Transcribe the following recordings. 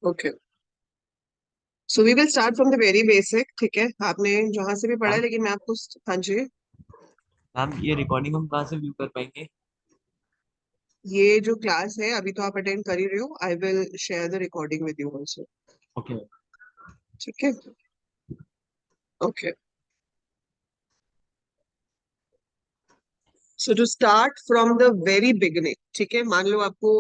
Okay, so we will start from the very basic. ठीक है, आपने जहां से भी पढ़ा है, मैम लेकिन मैं आपको, हाँ जी, मैम ये रिकॉर्डिंग हम कहाँ से व्यू कर पाएंगे? ये जो क्लास है अभी तो आप अटेंड कर ही रहे हो। I will share the recording with you also. Okay. ठीक है, okay. So to start from the very beginning, ठीक है, मान लो आपको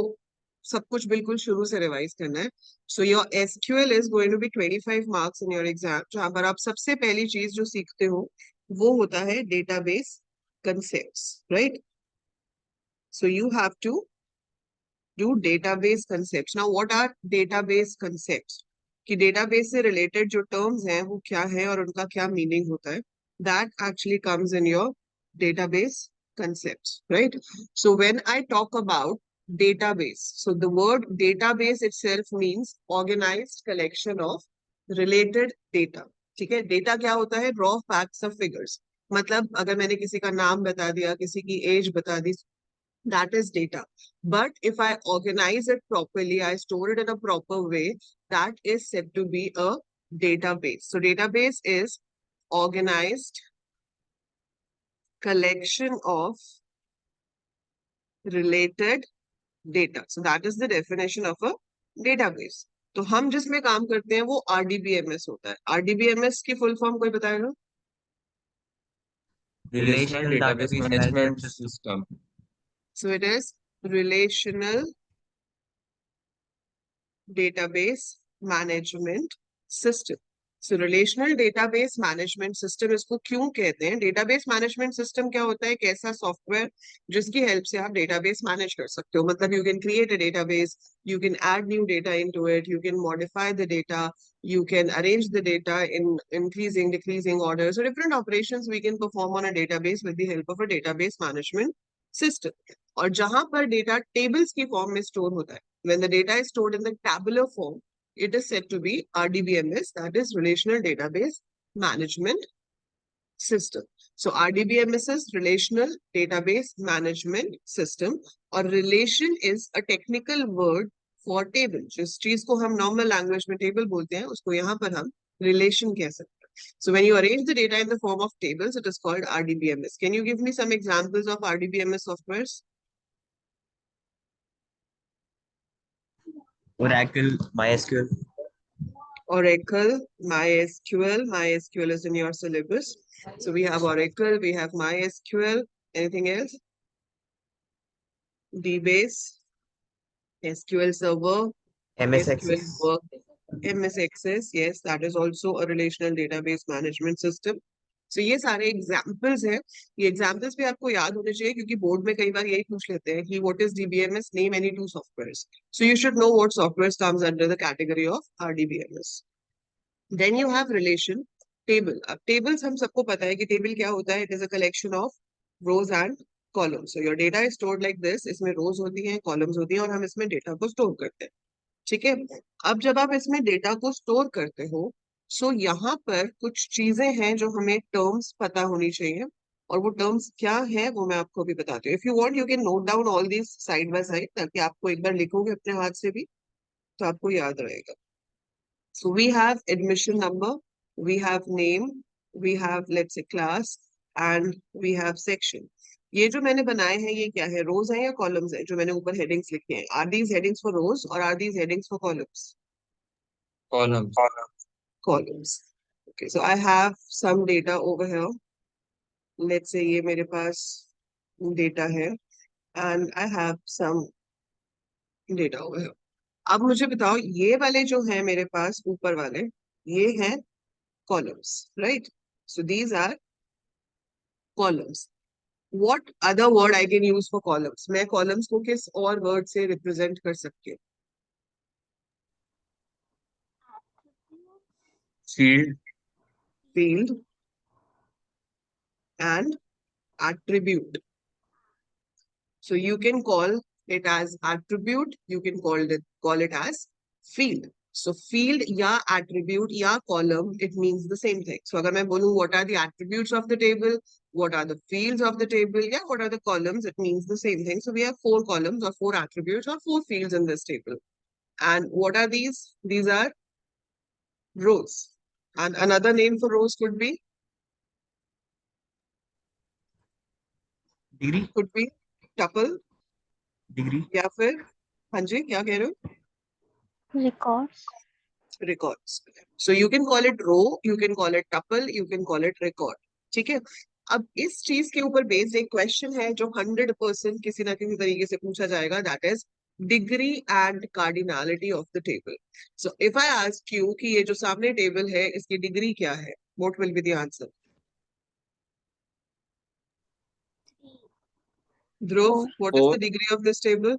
सब कुछ बिल्कुल शुरू से रिवाइज करना है। So your SQL is going to be 25 marks in your exam, जहां पर आप सबसे पहली चीज जो सीखते हो वो होता है database concepts, right? So you have to do database concepts. Now, what are database concepts? कि database से related जो terms हैं वो क्या है और उनका क्या meaning होता है, that actually comes in your database concepts, right? So when I talk about database, so the word database itself means organized collection of related data. ठीक है, डेटा क्या होता है? Raw facts of figures. मतलब अगर मैंने किसी का नाम बता दिया, किसी की एज बता दी, that is data. But if I organize it properly, I store it in a proper way, that is said to be a database. So database is organized collection of related data. So that is the definition of a database. तो हम जिसमें काम करते हैं वो RDBMS होता है। RDBMS की फुल फॉर्म कोई बताएगा? Relational Relational database Database management Management system. System. So it is relational database management system. So relational database management system इसको क्यों कहते हैं? database management system क्या होता है? एक ऐसा सॉफ्टवेयर जिसकी हेल्प से आप डेटाबेस मैनेज कर सकते हो। मतलब you can create a database, you can add new data into it, you can modify the data, you can arrange the data in increasing, decreasing order. So different operations we can perform on a database with the help of a database management system. और जहां पर data tables की form में store होता है, when the data is stored in the tabular form, it is said to be RDBMS, that is Relational Database Management System. So RDBMS is Relational Database Management System, और relation is a technical word for table. जिस चीज को हम normal language में table बोलते हैं, उसको यहाँ पर हम relation कह सकते हैं. So when you arrange the data in the form of tables, it is called RDBMS. Can you give me some examples of RDBMS softwares? Oracle, MySQL. Oracle, MySQL. MySQL is in your syllabus. So we have Oracle, we have MySQL. Anything else? DBase, SQL Server, MS SQL access. Work, MS Access. Yes, that is also a relational database management system. So ये सारे examples हैं। ये examples भी आपको याद होने चाहिए, क्योंकि बोर्ड में कई बार यही पूछ लेते हैं कि what is DBMS, name any two softwares. So you should know what softwares comes under the category of RDBMS. Then you have relation table. अब टेबल्स हम सबको पता है कि टेबल क्या होता है। It is a collection of rows and columns. So your data is stored like this. इसमें रोज होती हैं, कॉलम्स होती हैं, और हम इसमें डेटा को स्टोर करते हैं। ठीक है, अब जब आप इसमें डेटा को स्टोर करते हो, सो यहाँ पर कुछ चीजें हैं जो हमें टर्म्स पता होनी चाहिए, और वो टर्म्स क्या है वो मैं आपको भी बताती हूँ। If you want you can note down all these side by side, ताकि आपको एक बार लिखोगे अपने हाथ से भी तो आपको याद रहेगा। So we have admission number, we have name, we have, let's say, class, and we have section. ये जो मैंने बनाए हैं ये क्या है? रोज है या कॉलम्स है? जो मैंने ऊपर हेडिंग्स लिखे हैं, are these headings for rows और are these headings for columns? Columns. Columns. Okay, so I have some data over here. Let's say ये मेरे पास डेटा है, and I have some data over here. अब मुझे बताओ, ये वाले जो है मेरे पास ऊपर वाले, ये हैं columns, right? So these are columns. What other word I can use for columns? मैं columns को किस और word से represent कर सकती हूँ? Field. Field and attribute. So you can call it as attribute, you can call it as field. So field या attribute या column, it means the same thing. So अगर मैं बोलूँ what are the attributes of the table, what are the fields of the table, yeah, what are the columns, it means the same thing. So we have 4 columns or 4 attributes or 4 fields in this table. And what are these? These are rows. And another name for rows could be degree tuple degree या फिर हाँ जी क्या कह रहे हो? records, Records. So you can call it row, you can call it tuple, you can call it record. ठीक है. अब इस चीज के ऊपर बेस्ड एक क्वेश्चन है जो 100% किसी ना किसी तरीके से पूछा जाएगा, that is degree and cardinality of the table. So if I ask you कि ये जो सामने टेबल है इसकी डिग्री क्या है, what will be the answer? Dhruv, 4, what is 4. The degree of this table?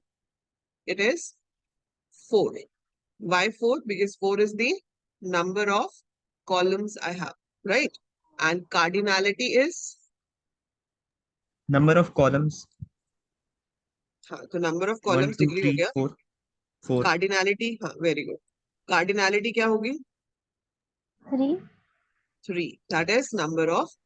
It is 4. Why 4? Because 4 is the number of columns I have, right? And cardinality is, number of columns हाँ, तो number of 1 columns 2 degree हो 3 गया. 4 4 Cardinality, हाँ, very good. Cardinality क्या होगी? 3, 3. That is number of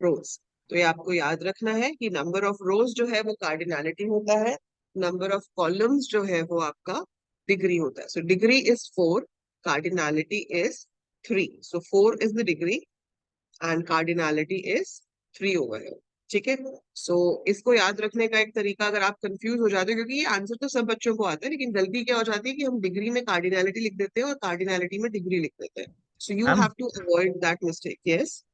rows. तो ये आपको याद रखना है कि number of rows जो है वो cardinality होता है, number of columns जो है वो आपका degree होता है. So degree is 4, cardinality is 3. So 4 is the degree and cardinality is 3 over here. ठीक है. सो इसको याद रखने का एक तरीका, अगर आप कंफ्यूज हो जाते हो, क्योंकि ये आंसर तो सब बच्चों को आता है, लेकिन गलती क्या हो जाती है कि हम डिग्री में कार्डिनलिटी लिख देते हैं और कार्डिनलिटी में डिग्री लिख देते हैं. So you ma'am have to avoid that mistake. Yes.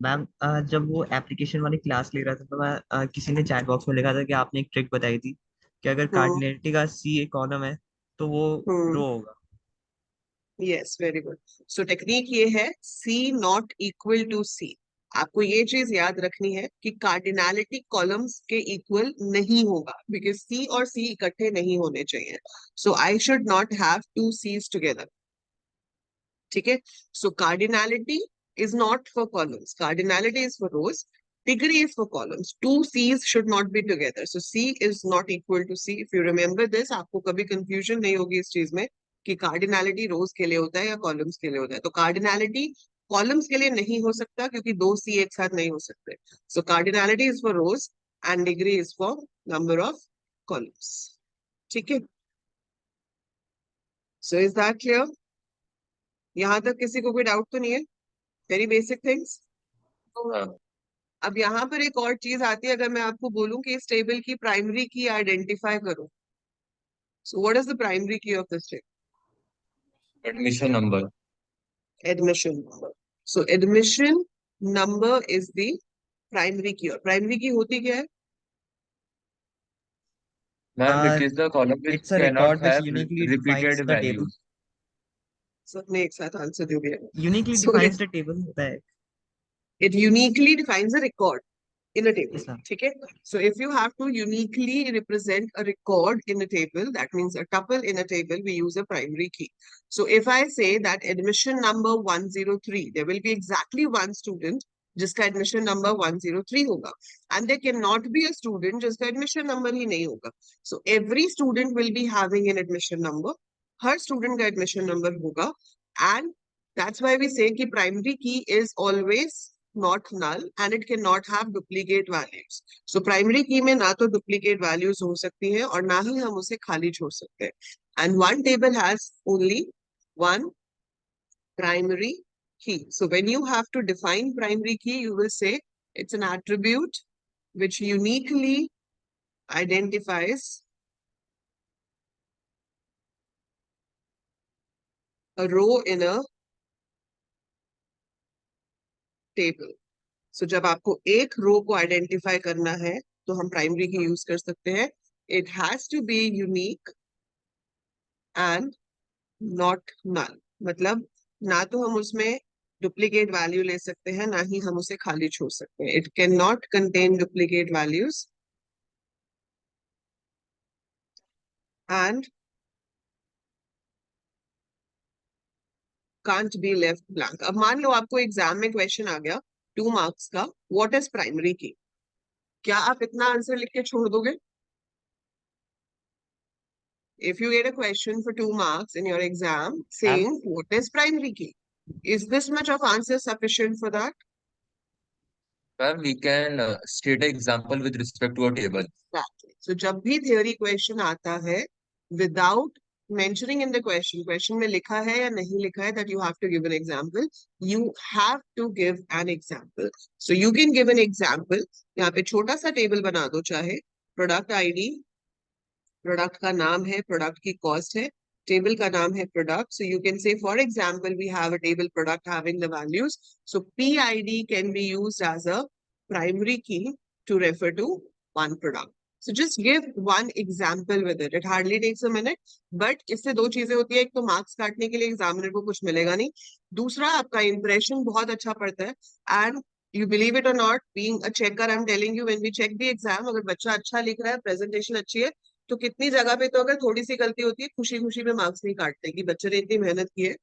Ma'am जब वो एप्लीकेशन वाली क्लास ले रहा था तो मैं किसी ने चैट बॉक्स में लिखा था कि आपने एक ट्रिक बताई थी कि अगर हम्म. कार्डिनलिटी का सी एक कॉलम है तो वो हम्म. रो होगा. Yes, very good. So technique ये है C not equal to C. आपको ये चीज याद रखनी है कि कार्डिनलिटी कॉलम्स के इक्वल नहीं होगा, बिकॉज C और C इकट्ठे नहीं होने चाहिए. So I should not have two C's together. ठीक है. So cardinality is not for columns, cardinality is for rows, degree is for columns. Two C's should not be together. So C is not equal to C. If you remember this, आपको कभी confusion नहीं होगी इस चीज में कि cardinality rows के लिए होता है या columns के लिए होता है. तो cardinality columns के लिए नहीं हो सकता क्योंकि दो C एक साथ नहीं हो सकते. So cardinality is for rows and degree is for number of columns. ठीक है. So is that clear? यहाँ तक किसी को कोई डाउट तो नहीं है? Very basic things. अब यहाँ पर एक और चीज आती है, अगर मैं आपको बोलूं कि इस टेबल की प्राइमरी की आइडेंटिफाई करो. So what is the primary key of this table? Admission number. Admission number. So admission number is the primary key. और प्राइमरी की होती क्या है? Ma'am, it is the column which it's a cannot record which have uniquely defines repeated the table. values. सबने एक साथ answer दे दिया. Uniquely so defines the table होता है. it uniquely defines a record in a table. Yes ma'am. ठीक है. So if you have to uniquely represent a record in a table, that means a tuple in a table, we use a primary key. So if I say that admission number 103, there will be exactly one student जिसका admission number 103 होगा, and there cannot be a student जिसका admission number ही नहीं होगा. So every student will be having an admission number. Her student का admission number होगा, and that's why we say कि primary key is always not null and it cannot have duplicate values. So primary key में ना तो duplicate values हो सकती है और ना ही हम उसे खाली छोड़ सकते हैं. And one table has only one primary key. So when you have to define primary key, you will say it's an attribute which uniquely identifies a row in a table. So जब आपको एक रो को identify करना है तो हम primary की use कर सकते हैं. It has to be unique and not null. मतलब ना तो हम उसमें डुप्लीकेट वैल्यू ले सकते हैं, ना ही हम उसे खाली छोड़ सकते हैं. It can not contain duplicate values and can't be left blank. अब मान लो आपको एग्जाम में क्वेश्चन आ गया 2 मार्क्स का, व्हाट इज प्राइमरी की? क्या आप इतना आंसर लिख के छोड़ दोगे? If you get a question for 2 marks in your exam ma'am saying what is primary key, is this much of answer sufficient for that? Ma'am, we can state an example with respect to a table. Exactly. So जब भी theory question आता है without mentioning in the question में लिखा है या नहीं लिखा है that you have to give an example. You have to give an example. So you can give an example. यहाँ पे छोटा सा टेबल बना दो, चाहे प्रोडक्ट आईडी, प्रोडक्ट का नाम है, प्रोडक्ट की कॉस्ट है, टेबल का नाम है product. So you can say, for example, we have a table product having the values. So PID can be used as a primary key to refer to one product. So just give one example with it. It hardly takes a minute. But इससे दो चीजें होती है, एक तो marks काटने के लिए एग्जामिनर को कुछ मिलेगा नहीं, दूसरा आपका इंप्रेशन बहुत अच्छा पड़ता है. And you believe it or not, being a checker, I'm telling you, when we check the exam, अगर बच्चा अच्छा लिख रहा है, प्रेजेंटेशन अच्छी है, तो कितनी जगह पे तो अगर थोड़ी सी गलती होती है, खुशी खुशी में मार्क्स नहीं काटते कि बच्चे ने इतनी मेहनत की है,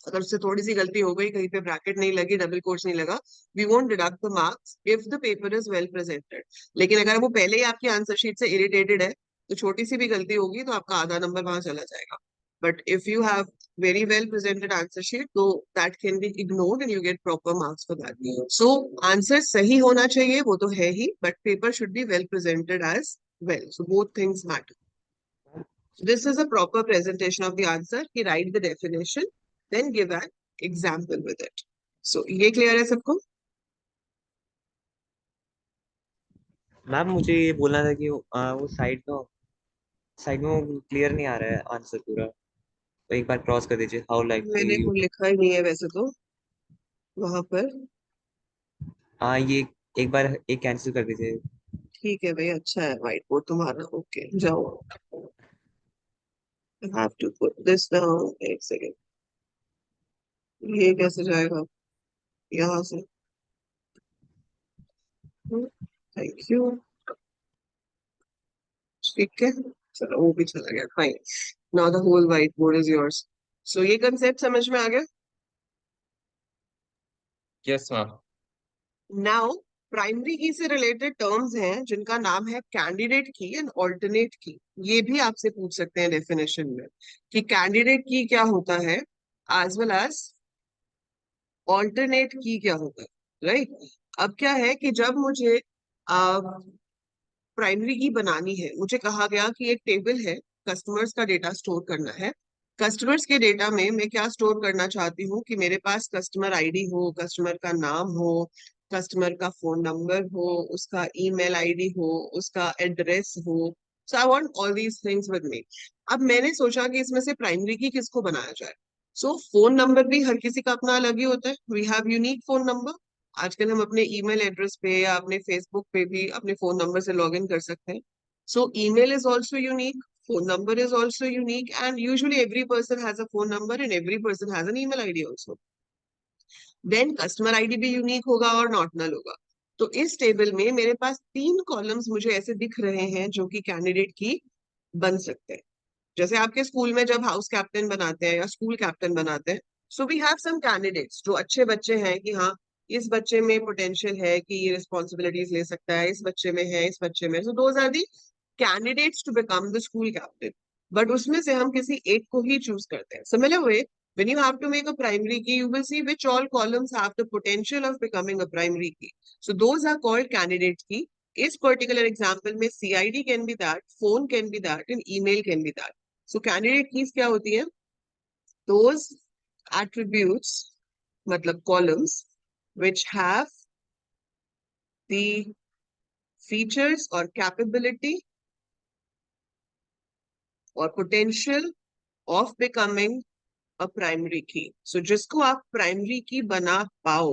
अगर उससे थोड़ी सी गलती हो गई, कहीं पे ब्रैकेट नहीं लगी, डबल कोट्स नहीं लगा, we won't deduct the marks if the paper is well presented. लेकिन अगर वो पहले ही आपकी आंसर शीट से इरिटेटेड है, तो छोटी सी भी गलती होगी तो आपका आधा नंबर वहां चला जाएगा. But if you have very well presented answer sheet, so that can be ignored and you get proper marks for that. So answer सही होना चाहिए, वो तो है ही, but paper should be well presented as well. So both things matter. So this is a proper presentation of the answer. He write the definition, then give an example with it. So ये clear है सबको? Ma'am मुझे ये बोलना था कि वो side में वो क्लियर नहीं आ रहा है आंसर पूरा, तो एक बार क्रॉस कर दीजिए. हाउ मैंने लाइकली. कुछ लिखा ही नहीं है वैसे तो वहां पर. हाँ ये एक बार एक कैंसिल कर दीजिए. ठीक है भाई, अच्छा है व्हाइट बोर्ड तुम्हारा. ओके जाओ. I have to put this down. एक सेकेंड. ये कैसे जाएगा यहाँ से? Thank you. ठीक है, चलो वो भी चला गया. Fine. Now the whole white board is yours. So ये कंसेप्ट समझ में आ गया? Yes, ma'am. नाउ प्राइमरी की से रिलेटेड टर्म्स हैं जिनका नाम है कैंडिडेट की एंड ऑल्टरनेट की. ये भी आपसे पूछ सकते हैं डेफिनेशन में कि कैंडिडेट की क्या होता है एज वेल एज ऑल्टरनेट की क्या होता है, राइट? अब क्या है कि जब मुझे प्राइमरी की बनानी है, मुझे कहा गया कि एक टेबल है, कस्टमर्स का डेटा स्टोर करना है. कस्टमर्स के डेटा में मैं क्या स्टोर करना चाहती हूँ कि मेरे पास कस्टमर आईडी हो, कस्टमर का नाम हो, कस्टमर का फोन नंबर हो, उसका ईमेल आईडी हो, उसका एड्रेस हो. So I want all these things with me. अब मैंने सोचा कि इसमें से प्राइमरी की किसको बनाया जाए. सो फोन नंबर भी हर किसी का अपना अलग ही होता है. We have unique phone number. आजकल हम अपने ईमेल एड्रेस पे या अपने फेसबुक पे भी अपने फोन नंबर से लॉग इन कर सकते हैं. सो email is also unique, phone number is also unique, and usually every person has a phone number and every person has an email ID also. Then customer ID भी unique होगा और not null होगा. तो इस table में मेरे पास 3 columns मुझे ऐसे दिख रहे हैं जो कि कैंडिडेट की बन सकते हैं. जैसे आपके स्कूल में जब हाउस कैप्टन बनाते हैं या स्कूल कैप्टन बनाते हैं, so we have some candidates जो अच्छे बच्चे हैं कि हाँ, इस बच्चे में पोटेंशियल है कि ये रिस्पॉन्सिबिलिटीज ले सकता है, इस बच्चे में है, इस बच्चे में. So those are the candidates to become the school captain. But उसमें से हम किसी एक को ही चूज करते हैं. Similar way, when you have to make a primary key, you will see which all columns have the potential of becoming a primary key. So those are called candidate key. इस particular example में CID can be that, phone can be that, and email can be that. So candidate keys क्या होती है? Those attributes, मतलब columns, which have the features or capability or potential of becoming a primary key. So जिसको आप primary key बना पाओ,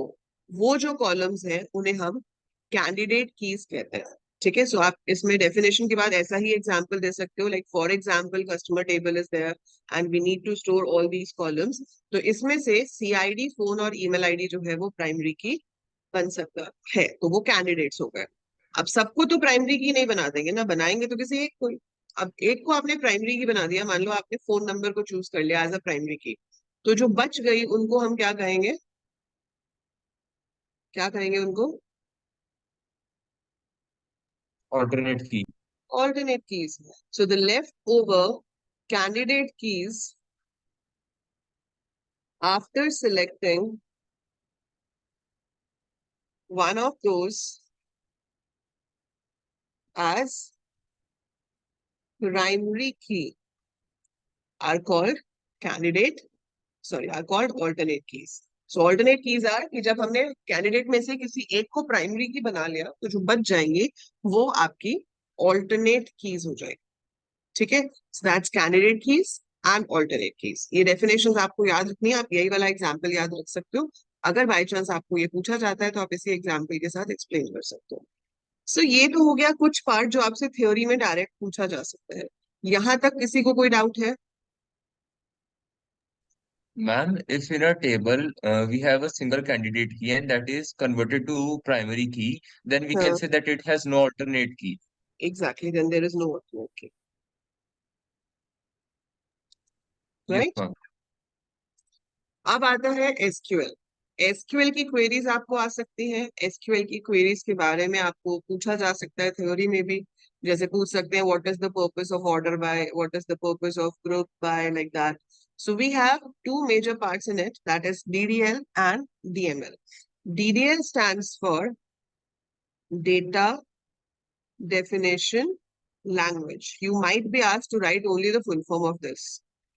वो जो columns हैं उन्हें हम candidate keys कहते हैं. ठीक है. सो आप इसमें डेफिनेशन के बाद ऐसा ही एग्जांपल दे सकते हो, like for example customer table is there and we need to store all these columns. तो इसमें से CID, फोन और ईमेल आईडी जो है वो प्राइमरी की बन सकता है, तो वो कैंडिडेट्स हो गए. अब सबको तो प्राइमरी की नहीं बना देंगे ना, बनाएंगे तो किसी एक को. अब एक को आपने प्राइमरी की बना दिया, मान लो आपने फोन नंबर को चूज कर लिया एज अ प्राइमरी की, तो जो बच गई उनको हम क्या कहेंगे? क्या कहेंगे उनको? Alternate key. Alternate keys. So the leftover candidate keys after selecting one of those as primary key are called alternate keys. So alternate keys are कि जब हमने कैंडिडेट में से किसी एक को प्राइमरी की बना लिया तो जो बच जाएंगे वो आपकी alternate keys हो जाएगी. ठीक है, so that's candidate keys and alternate keys. ये definitions आपको याद रखनी है. आप यही वाला एग्जाम्पल याद रख सकते हो. अगर बाई चांस आपको ये पूछा जाता है तो आप इसी एग्जाम्पल के साथ एक्सप्लेन कर सकते हो. सो ये तो हो गया कुछ पार्ट जो आपसे थ्योरी में डायरेक्ट पूछा जा सकता है. यहां तक किसी को कोई डाउट है? Ma'am, if in a table we have a single candidate key and that is converted to primary key, then we can हाँ, say that it has no alternate key. exactly, then there is no alternate key, Yes, right? ma'am. अब आता है SQL. SQL की queries आपको आ सकती हैं. SQL की queries के बारे में आपको पूछा जा सकता है थ्योरी में भी. जैसे पूछ सकते हैं what is the purpose of order by, what is the purpose of group by, like that. So we have two major parts in it, that is DDL and DML. DDL stands for data definition language. You might be asked to write only the full form of this.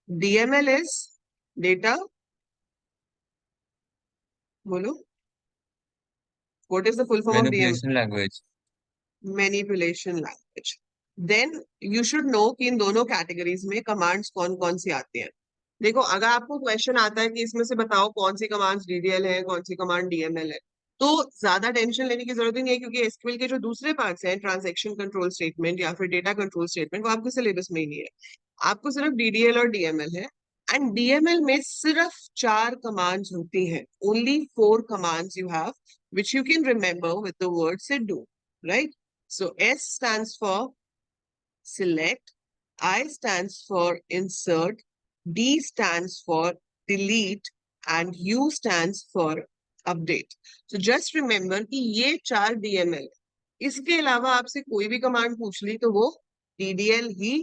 DML is data, bolo, what is the full form of DML? Manipulation language. Manipulation language. Then you should know कि इन दोनों categories में commands कौन कौन सी आती हैं. देखो, अगर आपको क्वेश्चन आता है कि इसमें से बताओ कौन सी कमांड्स डीडीएल है, कौन सी कमांड डीएमएल है, तो ज्यादा टेंशन लेने की जरूरत ही नहीं है, क्योंकि एसक्यूएल के जो दूसरे पार्ट्स हैं, ट्रांजैक्शन कंट्रोल स्टेटमेंट या फिर डेटा कंट्रोल स्टेटमेंट, वो आपके सिलेबस में ही नहीं है. आपको सिर्फ डीडीएल और डीएमएल है. एंड डीएमएल में सिर्फ 4 कमांड्स होती हैं. Only 4 commands you have which you can remember with the word set do, right? So S stands for select, I stands for insert, D stands for delete, and U stands for update. So just remember कि ये 4 DML. इसके अलावा आपसे कोई भी command पूछ ली तो वो DDL ही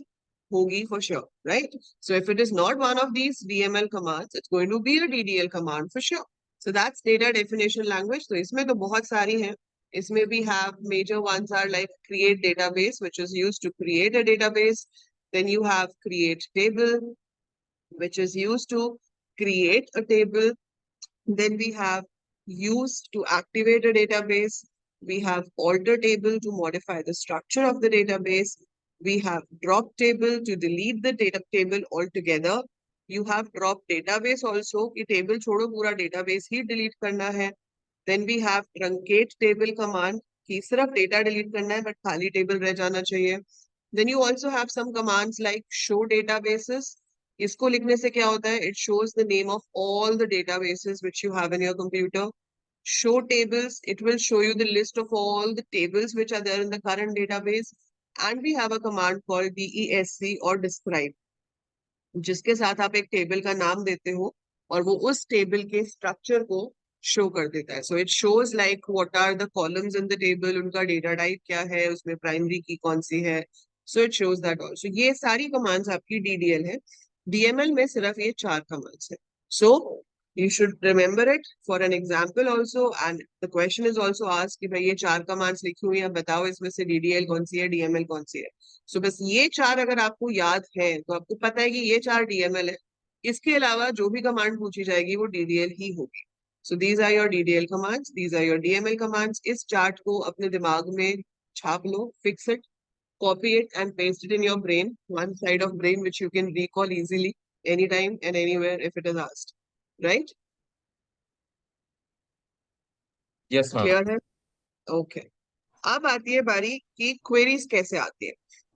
होगी for sure, right? So if it is not one of these DML commands, it's going to be a DDL command for sure. So that's data definition language. तो इसमें तो बहुत सारी हैं. इसमें we have major ones are like create database, which is used to create a database. Then you have create table, which is used to create a table. Then we have use to activate a database. We have alter table to modify the structure of the database. We have drop table to delete the data table altogether. You have drop database also कि table छोड़ो पूरा database ही delete करना है. Then we have truncate table command कि सिर्फ data delete करना है but खाली table रह जाना चाहिए. Then you also have some commands like show databases. इसको लिखने से क्या होता है? It shows the name of all the databases which you have in your computer. Show tables, it will show you the list of all the tables which are there in the current database. And we have a command called DESC or describe, जिसके साथ आप एक table का नाम देते हो और वो उस टेबल के स्ट्रक्चर को शो कर देता है. So it shows like what are the columns in the table, उनका डेटा टाइप क्या है, उसमें प्राइमरी की कौन सी है. So it shows that also. ये सारी कमांड्स आपकी डीडीएल है. डीएमएल में सिर्फ ये 4 कमांड्स है. सो you should remember it for an example also, and the question is also asked कि भाई ये 4 कमांड्स लिखी हुई हैं, बताओ इसमें से डीडीएल कौन सी है, डीएमएल कौन सी है. सो बस ये 4 अगर आपको याद है तो आपको पता है कि ये 4 डीएमएल है. इसके अलावा जो भी कमांड पूछी जाएगी वो डीडीएल ही होगी. So these are your DDL commands, these are your DML commands. इस चार्ट को अपने दिमाग में छाप लो, fix it, copy it and paste it in your brain, one side of brain which you can recall easily anytime and anywhere if it is asked, right? Yes, ma'am. Clear है? Okay. अब आती है बारी कि queries कैसे आती है.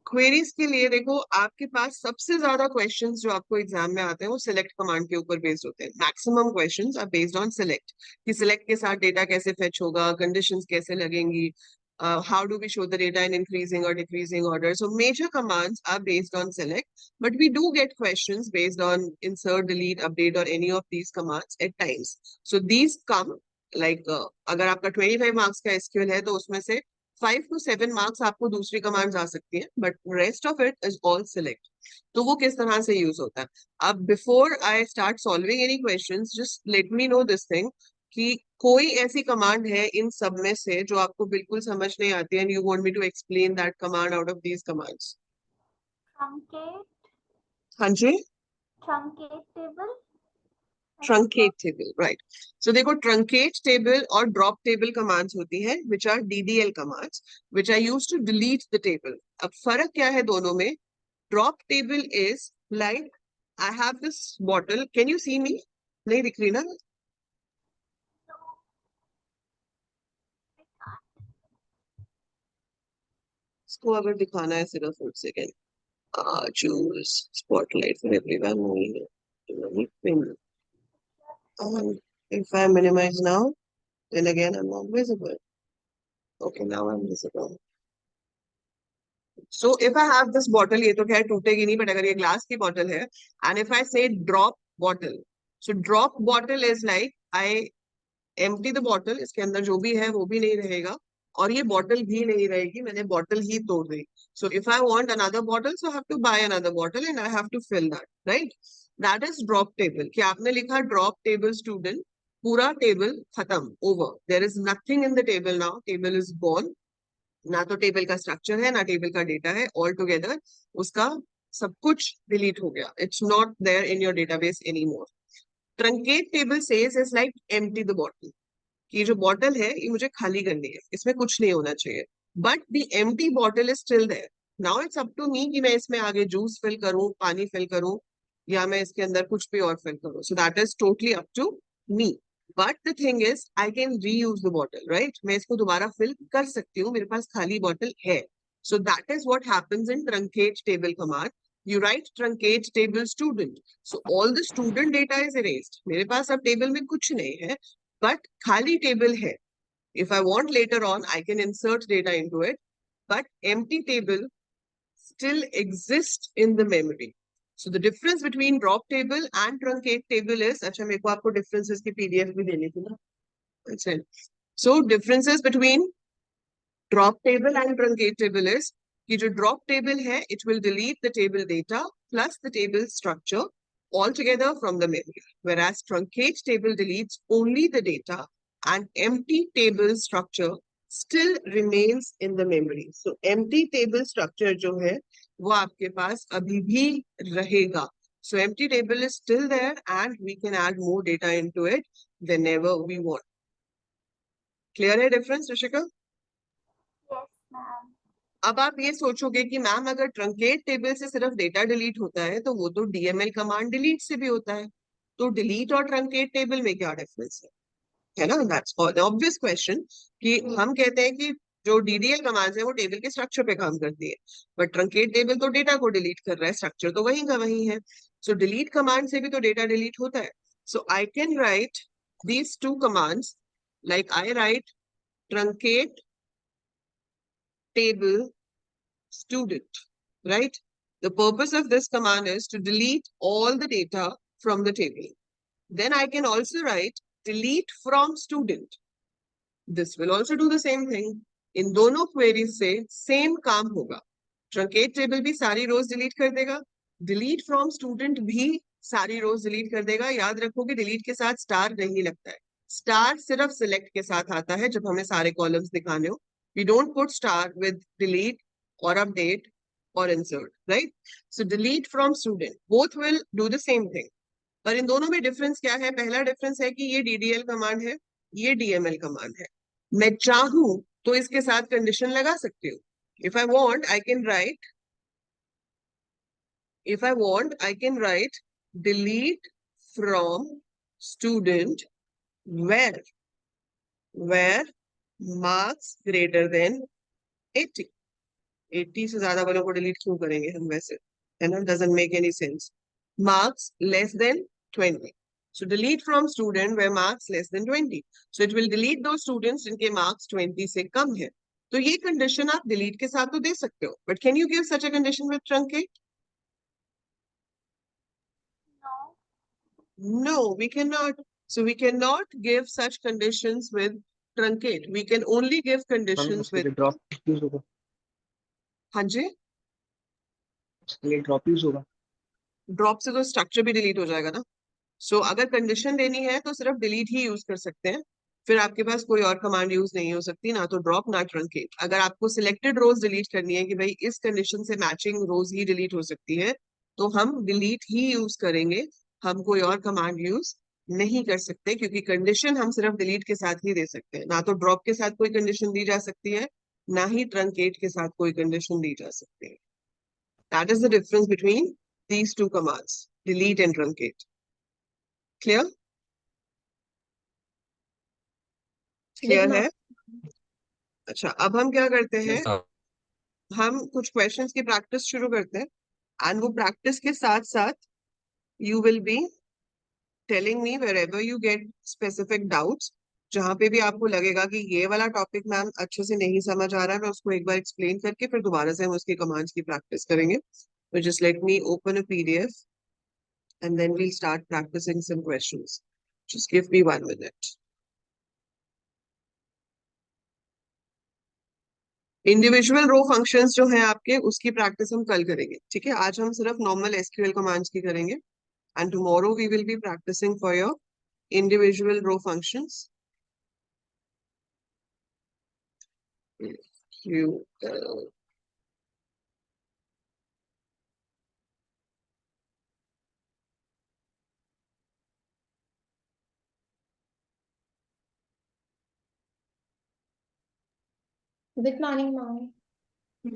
Queries के लिए देखो, आपके पास सबसे ज्यादा क्वेश्चंस जो आपको एग्जाम में आते हैं वो सिलेक्ट कमांड के ऊपर बेस्ड होते हैं. Maximum questions are based on select, कि सिलेक्ट के साथ डेटा कैसे फेच होगा, कंडीशंस कैसे लगेंगी, how do we show the data in increasing or decreasing order. So major commands are based on select, but we do get questions based on insert, delete, update or any of these commands at times. So these come like अगर आपका 25 marks का SQL है तो उसमें से 5 to 7 marks आपको दूसरी commands आ सकती हैं, but rest of it is all select. तो वो किस तरह से यूज होता है? अब before I start solving any questions, just let me know this thing कि कोई ऐसी कमांड है इन सब में से जो आपको बिल्कुल समझ नहीं आती and you want me to explain that command out of these commands. truncate, हाँ जी, Truncate table. Truncate table, right. So देखो, ट्रंकेट टेबल और ड्रॉप टेबल कमांड्स होती है which are DDL commands which are used to delete the table. अब फर्क क्या है दोनों में? Drop table is like I have this bottle, can you see me? नहीं दिख रही ना? इसको अगर दिखाना है सिर्फ 1 second. choose spotlight for everyone. If I minimize now, then again I'm not visible. Okay, now I'm visible. So if I have this bottle, ये तो खैर टूटेगी नहीं, but अगर ये ग्लास की बॉटल है, and if I say drop bottle, so drop bottle is like I empty the bottle, इसके अंदर जो भी है वो भी नहीं रहेगा और ये बॉटल भी नहीं रहेगी, मैंने बॉटल ही तोड़ दी. So if I want another bottle, so I have to buy another bottle and I have to fill that, right? That is drop table. कि आपने लिखा drop table student, पूरा टेबल खत्म, over. There is nothing in the table now. Table is gone. ना तो table का structure है ना टेबल का डेटा है, ऑल टुगेदर उसका सब कुछ डिलीट हो गया. It's not there in your database anymore. Truncate table says is like empty the bottle. ये जो बॉटल है ये मुझे खाली करनी है, इसमें कुछ नहीं होना चाहिए. But the empty bottle is still there. Now it's up to me कि मैं इसमें आगे जूस फिल करूं, पानी फिल करूं, या मैं इसके अंदर कुछ भी और फिल करूं. So that is totally up to me. But the thing is I can reuse the bottle, right? मैं इसको दोबारा फिल कर सकती हूँ, मेरे पास खाली बॉटल है. So that is what happens in truncate table command. You write truncate table student. So all the student data is erased. मेरे पास अब टेबल में कुछ नहीं है, but खाली टेबल है. If I want later on, I can insert data into it, but empty table still exists in the memory. So the difference between drop table and truncate table is, अच्छा मेरे को आपको differences की PDF भी देनी थी ना. अच्छा. So differences between drop table and truncate table is कि जो drop table है, it will delete the table data plus the table structure altogether from the memory, whereas truncate table deletes only the data and empty table structure still remains in the memory. So empty table structure जो है वो आपके पास अभी भी रहेगा. So empty table is still there and we can add more data into it whenever we want. Clear है difference, Rishika? Yes, ma'am. अब आप ये सोचोगे कि मैम अगर ट्रंकेट टेबल से सिर्फ डेटा डिलीट होता है तो वो तो डीएमएल कमांड डिलीट से भी होता है, तो डिलीट और ट्रंकेट टेबल में क्या डिफरेंस है ना? दैट्स ऑब्वियस क्वेश्चन कि हम कहते हैं कि जो डीडीएल कमांड्स है वो टेबल के स्ट्रक्चर पे काम करती है, बट ट्रंकेट टेबल तो डेटा को डिलीट कर रहा है, स्ट्रक्चर तो वही का वही है. सो डिलीट कमांड से भी तो डेटा डिलीट होता है. So I can write these two commands like I write truncate table student, right? The purpose of this command is to delete all the data from the table. Then I can also write delete from student. This will also do the same thing. इन दोनों queries से same काम होगा. Truncate table भी सारी rows delete कर देगा, delete from student भी सारी rows delete कर देगा. याद रखो कि delete के साथ star नहीं लगता है. Star सिर्फ select के साथ आता है जब हमें सारे columns दिखाने हो. We don't put star with delete or update or insert, right? So delete from student, both will do the same thing. पर इन दोनों में डिफरेंस क्या है? पहला डिफरेंस है कि ये डीडीएल कमांड है, ये डीएमएल कमांड है. मैं चाहूं तो इसके साथ कंडीशन लगा सकती हूँ. If I want, I can write. If I want, I can write delete from student where marks greater than 80. 80 से ज्यादा वालों को डिलीट क्यों करेंगे हम वैसे, है ना? Doesn't make any sense. Marks less than 20. So delete from student where marks less than 20. So it will delete those students जिनके marks 20 से कम है. तो ये condition आप delete के साथ तो दे सकते हो. But can you give such a condition with truncate? No. No, we cannot. So we cannot give such conditions with truncate. We can only give conditions with. Drop use होगा, हाँ जी. उसके लिए ड्रॉप यूज होगा. Drop से तो structure भी delete हो जाएगा ना. सो अगर कंडीशन देनी है तो सिर्फ डिलीट ही यूज कर सकते हैं, फिर आपके पास कोई और कमांड यूज नहीं हो सकती, ना तो ड्रॉप ना ट्रंकेट. अगर आपको सिलेक्टेड रोज डिलीट करनी है कि भाई इस कंडीशन से मैचिंग रोज ही डिलीट हो सकती है, तो हम डिलीट ही यूज करेंगे, हम कोई और कमांड यूज नहीं कर सकते, क्योंकि कंडीशन हम सिर्फ डिलीट के साथ ही दे सकते हैं। ना तो ड्रॉप के साथ कोई कंडीशन दी जा सकती है, ना ही ट्रंकेट के साथ कोई कंडीशन दी जा सकती है। That is the difference between these two commands, delete and truncate. Clear? Clear है? अच्छा, अब हम क्या करते हैं, Yes, ma'am. हम कुछ क्वेश्चंस की प्रैक्टिस शुरू करते हैं, एंड वो प्रैक्टिस के साथ साथ you will be telling me wherever you get specific doubts, जहां पे भी आपको लगेगा कि ये वाला टॉपिक मैम अच्छे से नहीं समझ आ रहा है, मैं उसको एक बार एक्सप्लेन करके फिर दोबारा से हम उसकी कमांड्स की प्रैक्टिस करेंगे। तो just let me open a PDF and then we'll start practicing some questions. Just give me 1 minute. Individual row functions जो हैं आपके, उसकी प्रैक्टिस हम कल करेंगे, ठीक है? आज हम सिर्फ नॉर्मल एसक्यूएल कमांड्स की करेंगे, and tomorrow we will be practicing for your individual row functions. SQL. Good morning, mom.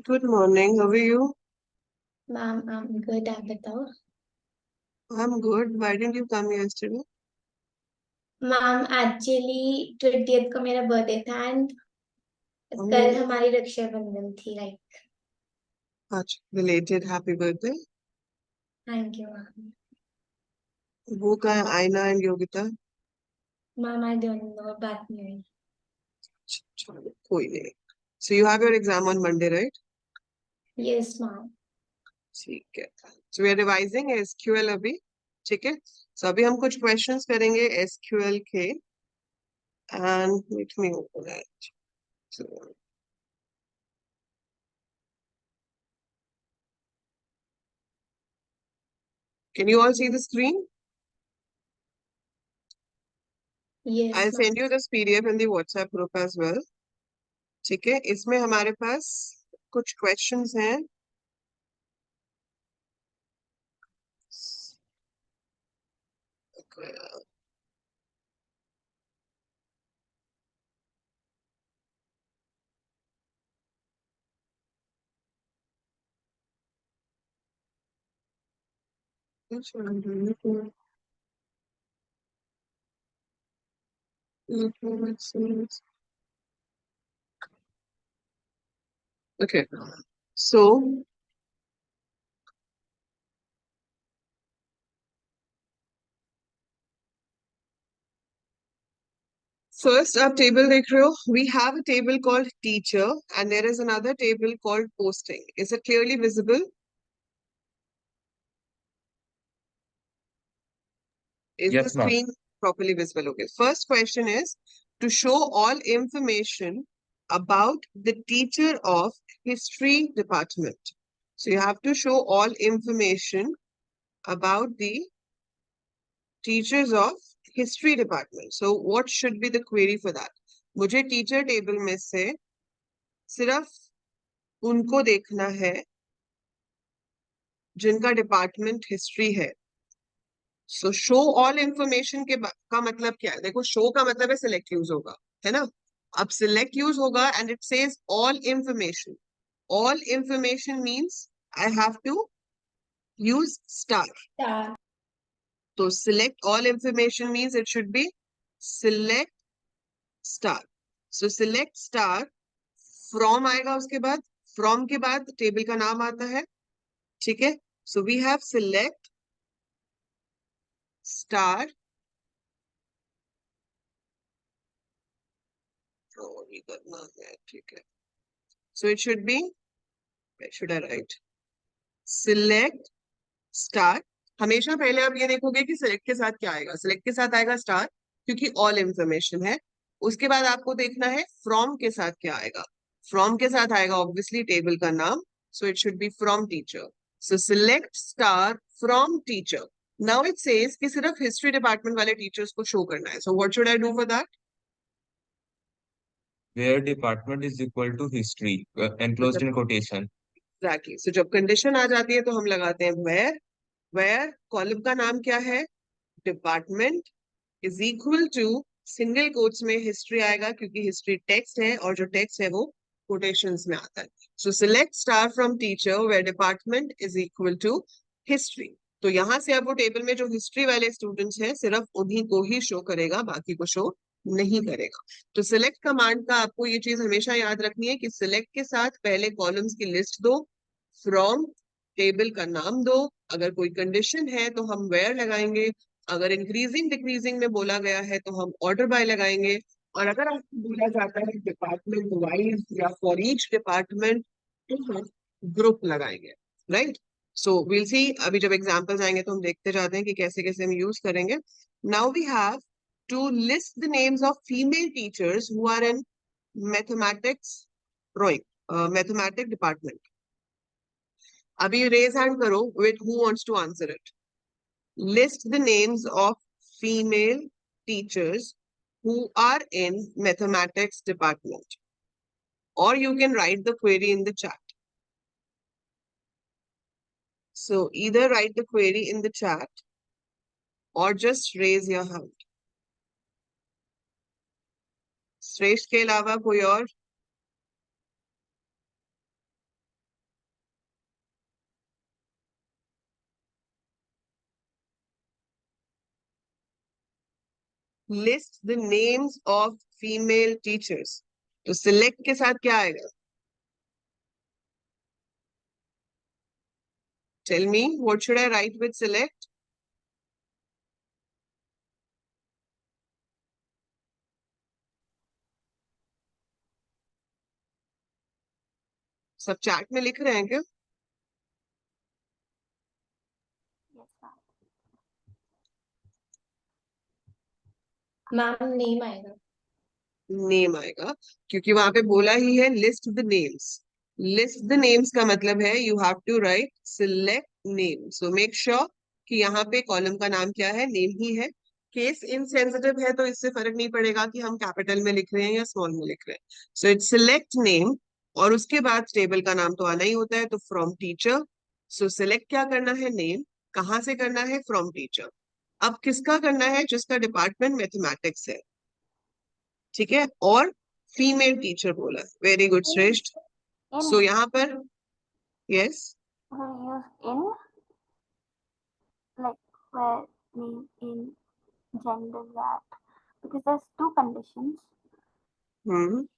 Good morning. How are you? Ma'am, I'm good. आप बताओ. I'm good. Why didn't you come yesterday? Ma'am actually 20th को मेरा birthday था and कल Oh, हमारी रक्षाबंधन थी. Like अच्छा, belated happy birthday. Thank you ma'am. वो कहाँ है, आयना and Yogita? Ma'am I don't know, बात नहीं हुई. चलो, कोई नहीं. So you have your exam on Monday, right? Yes ma'am. ठीक है. So we are revising SQL अभी, ठीक है? So अभी हम कुछ questions करेंगे SQL के, and let me open it. So, can you all see the screen? Yes I'll ma'am. send you this PDF in the WhatsApp group as well. ठीक है? इसमें हमारे पास कुछ questions हैं. Which one do you think? Okay. So first आप table देख रहे हो. We have a table called teacher and there is another table called posting. Is it clearly visible? Is the Yes, ma'am. screen properly visible? Okay. First question is to show all information about the teacher of history department. So you have to show all information about the teachers of history department. So what should be the query for that? मुझे teacher table में से सिर्फ उनको देखना है जिनका department history है. सो show all information का मतलब क्या है? देखो, शो का मतलब है सिलेक्ट यूज होगा, है ना? अब सिलेक्ट यूज होगा and it says all information. All information means I have to use star. Star. तो select all information means it should be select star. So select star, from आएगा उसके बाद, from के बाद टेबल का नाम आता है, ठीक है? So we have select star, नहीं करना है, ठीक है? So it should be, where should I write? Select star. हमेशा पहले आप ये देखोगे कि सिलेक्ट के साथ क्या आएगा. सिलेक्ट के साथ आएगा स्टार, क्योंकि ऑल इंफॉर्मेशन है. उसके बाद आपको देखना है फ्रॉम के साथ क्या आएगा. फ्रॉम के साथ आएगा ऑब्वियसली टेबल का नाम, so it should be from teacher. So select star from teacher. Now it says कि सिर्फ हिस्ट्री डिपार्टमेंट वाले टीचर्स को शो करना है. So what should I do for that? Where department is equal to history, enclosed in quotation. Exactly. So जब condition आ जाती है तो हम लगाते हैं where वेयर कॉलम का नाम क्या है, department is equal to single quotes में हिस्ट्री आएगा क्योंकि हिस्ट्री टेक्स्ट है और जो टेक्स्ट है वो कोटेशंस में आता है. So select star from teacher where department is equal to history. तो यहां से अब वो टेबल में जो हिस्ट्री वाले स्टूडेंट्स हैं सिर्फ उन्हीं को ही शो करेगा, बाकी को शो नहीं करेगा. तो सिलेक्ट कमांड का आपको ये चीज हमेशा याद रखनी है कि सिलेक्ट के साथ पहले कॉलम्स की लिस्ट दो, फ्रॉम टेबल का नाम दो, अगर कोई कंडीशन है तो हम वेयर लगाएंगे, अगर इंक्रीजिंग डिक्रीजिंग में बोला गया है तो हम ऑर्डर बाय लगाएंगे, और अगर आपको बोला जाता है डिपार्टमेंट वाइज या फॉर ईच डिपार्टमेंट तो हम ग्रुप लगाएंगे. राइट. सो विल सी, अभी जब एग्जांपल्स आएंगे तो हम देखते जाते हैं कि कैसे कैसे हम यूज करेंगे. Now we have to list the names of female teachers who are in mathematics drawing mathematics department. अभी रेज हैंड करो with who wants to answer it. List the names of female teachers who are in mathematics department. Or you can write the query in the chat. So either write the query in the chat or just raise your hand. श्रेष्ठ के अलावा कोई और? List the names of female teachers. तो select के साथ क्या आएगा? Tell me, what should I write with select? सब चैट में लिख रहे हैं क्या? Yes, ma'am. मैम नेम आएगा. नेम आएगा क्योंकि वहां पे बोला ही है list the names. List the names का मतलब है you have to write select name. So make sure कि यहाँ पे कॉलम का नाम क्या है, नेम ही है. केस इनसेंसिटिव है तो इससे फर्क नहीं पड़ेगा कि हम कैपिटल में लिख रहे हैं या स्मॉल में लिख रहे हैं. सो इट्स सिलेक्ट नेम और उसके बाद टेबल का नाम तो आना ही होता है, तो फ्रॉम टीचर. सो सिलेक्ट क्या करना है, नेम. कहाँ से करना है, फ्रॉम टीचर. अब किसका करना है, जिसका डिपार्टमेंट मैथमेटिक्स है. ठीक है, और फीमेल टीचर बोला. वेरी गुड श्रेष्ठ. सो यहाँ पर yes, We'll use in, like where name in, gender that, because there's two conditions.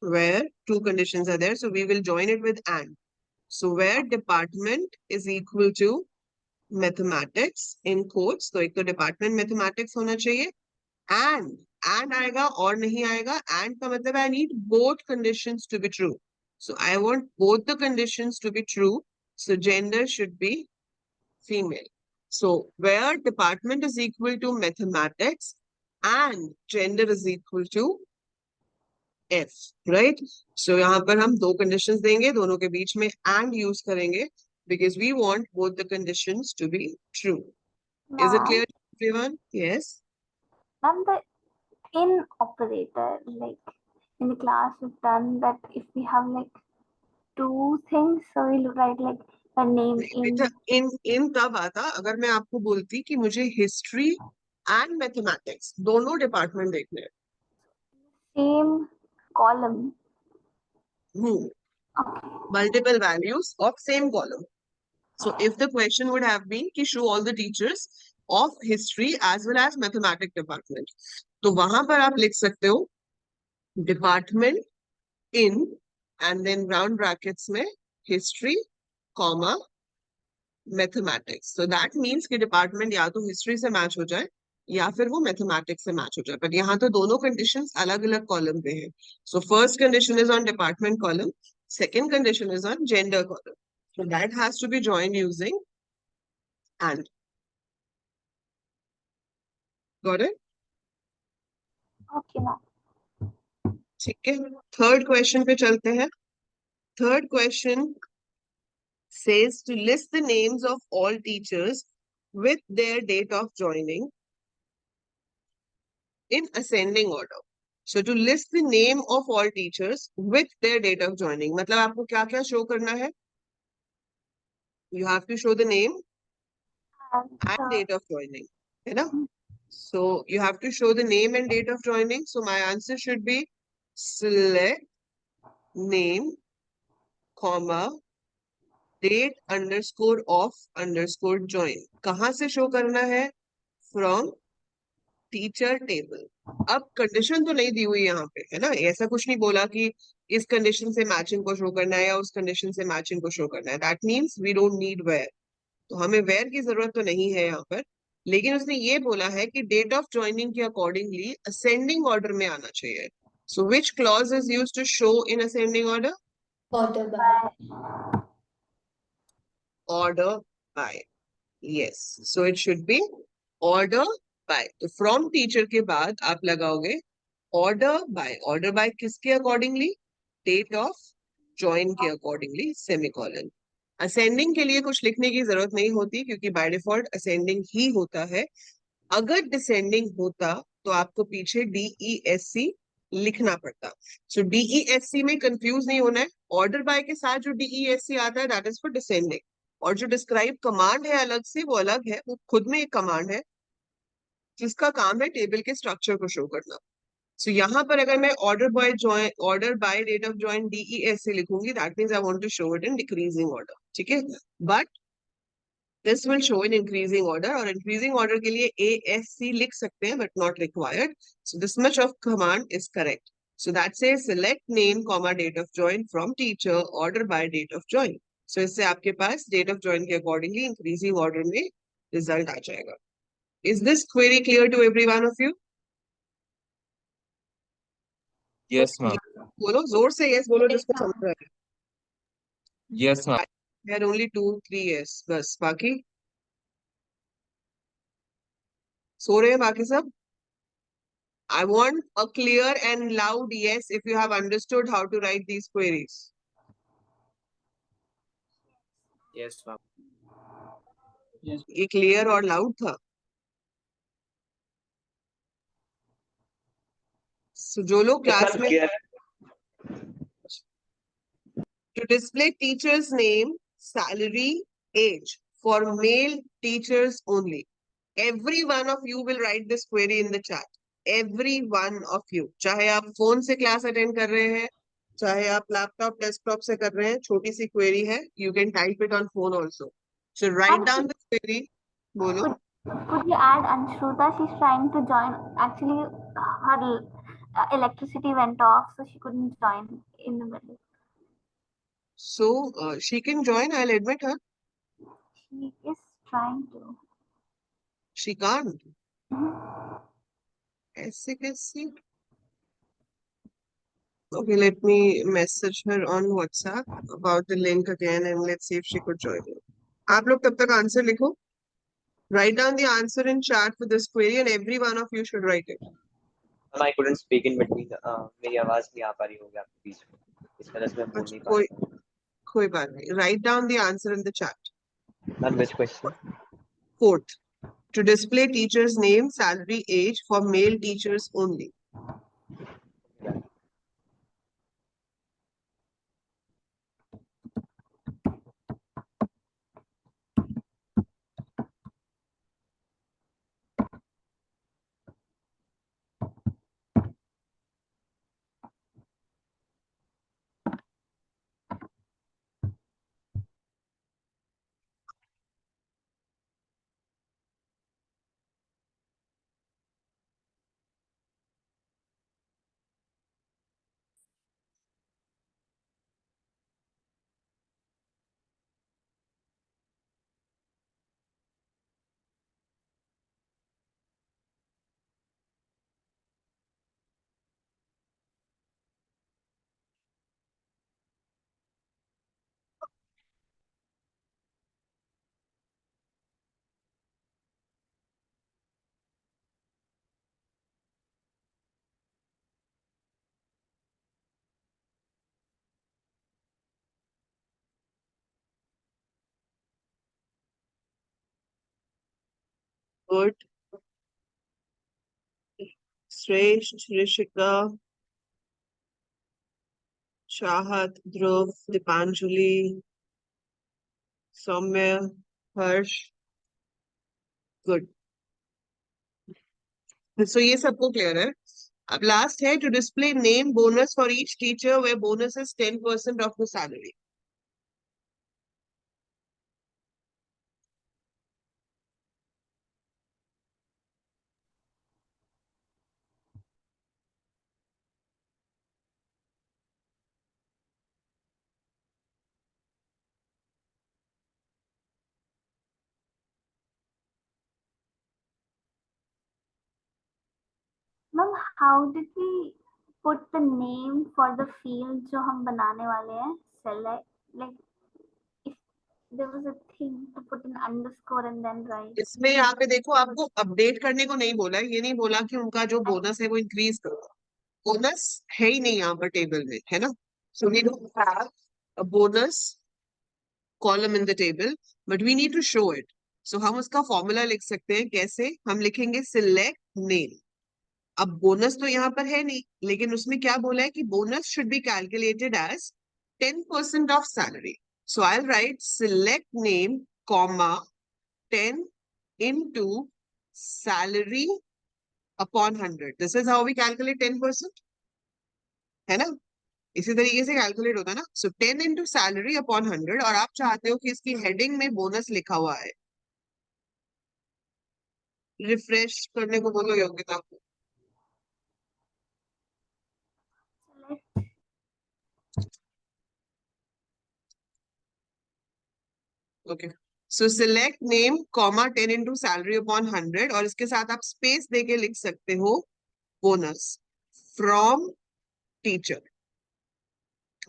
where two conditions are there, so we will join it with and. So where department is equal to mathematics in quotes, तो एक तो department mathematics होना चाहिए, and आएगा और नहीं आएगा. And का मतलब I need both conditions to be true. So I want both the conditions to be true. So gender should be female. So where department is equal to mathematics and gender is equal to F, right? So यहाँ पर हम दो conditions देंगे, दोनों के बीच में and use करेंगे because we want both the conditions to be true. Is it Ma'am, clear to everyone? Yes. ma'am, the in operator, like in the class we've done that if we have like two things, so we'll write like a name in. बेटा इन तब आता अगर मैं आपको बोलती कि मुझे history and mathematics दोनों डिपार्टमेंट देखने हैं. Same column. Okay. Multiple values of same column. So if the question would have been कि show all the teachers of history as well as mathematics department, तो वहां पर आप लिख सकते हो department in and then round brackets में history comma mathematics. So that means कि डिपार्टमेंट या तो हिस्ट्री से मैच हो जाए या फिर वो मैथमेटिक्स से मैच हो जाए. बट यहाँ तो दोनों कंडीशंस अलग अलग कॉलम पे हैं. So first condition is on department column, second condition is on gender column. So that has to be joined using and. Got it? Okay, ma'am. ठीक है, थर्ड क्वेश्चन पे चलते हैं. Third question says to list the names of all teachers with their date of joining in ascending order. So to list the name of all teachers with their date of joining, मतलब आपको क्या क्या show करना है? You have to show the name. and date of joining, है ना? So you have to show the name and date of joining. So my answer should be select name, comma, date underscore of underscore join. कहाँ से show करना है? From teacher table. अब condition तो नहीं दी हुई यहाँ पे, है ना? ऐसा कुछ नहीं बोला कि इस कंडीशन से मैचिंग को शो करना है या उस कंडीशन से मैचिंग को शो करना है. That means we don't need where. तो हमें वेयर की जरूरत तो नहीं है यहाँ पर. लेकिन उसने ये बोला है कि डेट ऑफ ज्वाइनिंग के अकॉर्डिंगली असेंडिंग ऑर्डर में आना चाहिए. So which clause is used to show in ascending order? Order by. Order by. Yes, so it should be order by. तो from teacher के बाद आप लगाओगे order by. Order by किसके accordingly? Date of join के accordingly, semicolon. Ascending के लिए कुछ लिखने की जरूरत नहीं होती क्योंकि by default ascending ही होता है. अगर descending होता तो आपको पीछे DESC लिखना पड़ता. So DESC में कंफ्यूज नहीं होना है. Order by के साथ जो DESC आता है that is for descending. और जो डिस्क्राइब कमांड है अलग से, वो अलग है. वो खुद में एक कमांड है जिसका काम है टेबल के स्ट्रक्चर को शो करना. सो यहाँ पर अगर मैं order by date of join DESC लिखूंगी, that means I want to show it in decreasing order. ठीक है, but this will show in increasing order. और इंक्रीजिंग ऑर्डर के लिए ASC लिख सकते हैं but not required. So this much of command is correct. So that says select name, comma, date of join from teacher, order by date of join. So इससे आपके पास date of join के accordingly increasing order में result आ जाएगा. Is this query clear to every one of you? Yes, ma'am. बोलो जोर से yes बोलो Yes, जिसको ma'am. समझ रहा है. Yes, ma'am. There are only 2, 3 yes. बस बाकी सो रहे हैं बाकी सब. I want a clear and loud yes if you have understood how to write these queries. Yes, ma'am. ये clear और loud था. So जो लोग क्लास में to display teacher's name, salary, age for male teachers only. Every one of you will write this query in the chat. Every one of you. चाहे आप phone से class attend कर रहे हैं, चाहे आप लैपटॉप डेस्कटॉप से कर रहे हैं, छोटी सी क्वेरी है. You can type it on phone also. So write down the query. बोलो. Could you add Anshruta? She's trying to join. Actually, her electricity went off, so she couldn't join in the middle. So she can join. I'll admit her. She is trying to. She can't. Mhm. ऐसे कैसे? Okay, let me message her on WhatsApp about the link again and let's see if she could join you. आप लोग तब तक answer लिखो. Write down the answer in chat for this query and every one of you should write it. I couldn't speak in between. मेरी आवाज नहीं आ पा रही होगी आपके बीच में. इस वजह से मैं बोल नहीं पा रहा. कोई बात नहीं. Write down the answer in the chat. Ma'am, which question? Fourth, to display teacher's name, salary, age for male teachers only. Good. Shrestha, Rishika, Chahat, Dhruv, Dipanjali, Soumya, Harsh, good. So ये सबको clear है। अब last है, to display name bonus for each teacher where bonus is 10% of the salary. Ma'am how did we put the name for the field जो हम बनाने वाले हैं? Select like if there was a thing to put an underscore and then write. इसमें यहाँ पे देखो, आपको अपडेट करने को नहीं बोला है, ये नहीं बोला कि उनका जो बोनस है वो इंक्रीज करो। बोनस है ही नहीं यहाँ पर टेबल में, है ना। So we don't have a bonus column in the table, but we need to show it. So हम उसका फॉर्मूला लिख सकते हैं। कैसे? हम लिखेंगे सिलेक्ट नेम। अब बोनस तो यहाँ पर है नहीं, लेकिन उसमें क्या बोला है कि bonus should be calculated as 10% of salary. So I write select name comma 10 into salary upon 100. This is how we calculate 10%, है ना। इसी तरीके से कैलकुलेट होता है ना। सो 10 into salary upon 100, और आप चाहते हो कि इसकी हेडिंग में बोनस लिखा हुआ है। रिफ्रेश करने को बोलो योग्यता को। Select ओके, सो select name comma 10 into salary upon 100, और इसके साथ आप स्पेस देके लिख सकते हो bonus from teacher,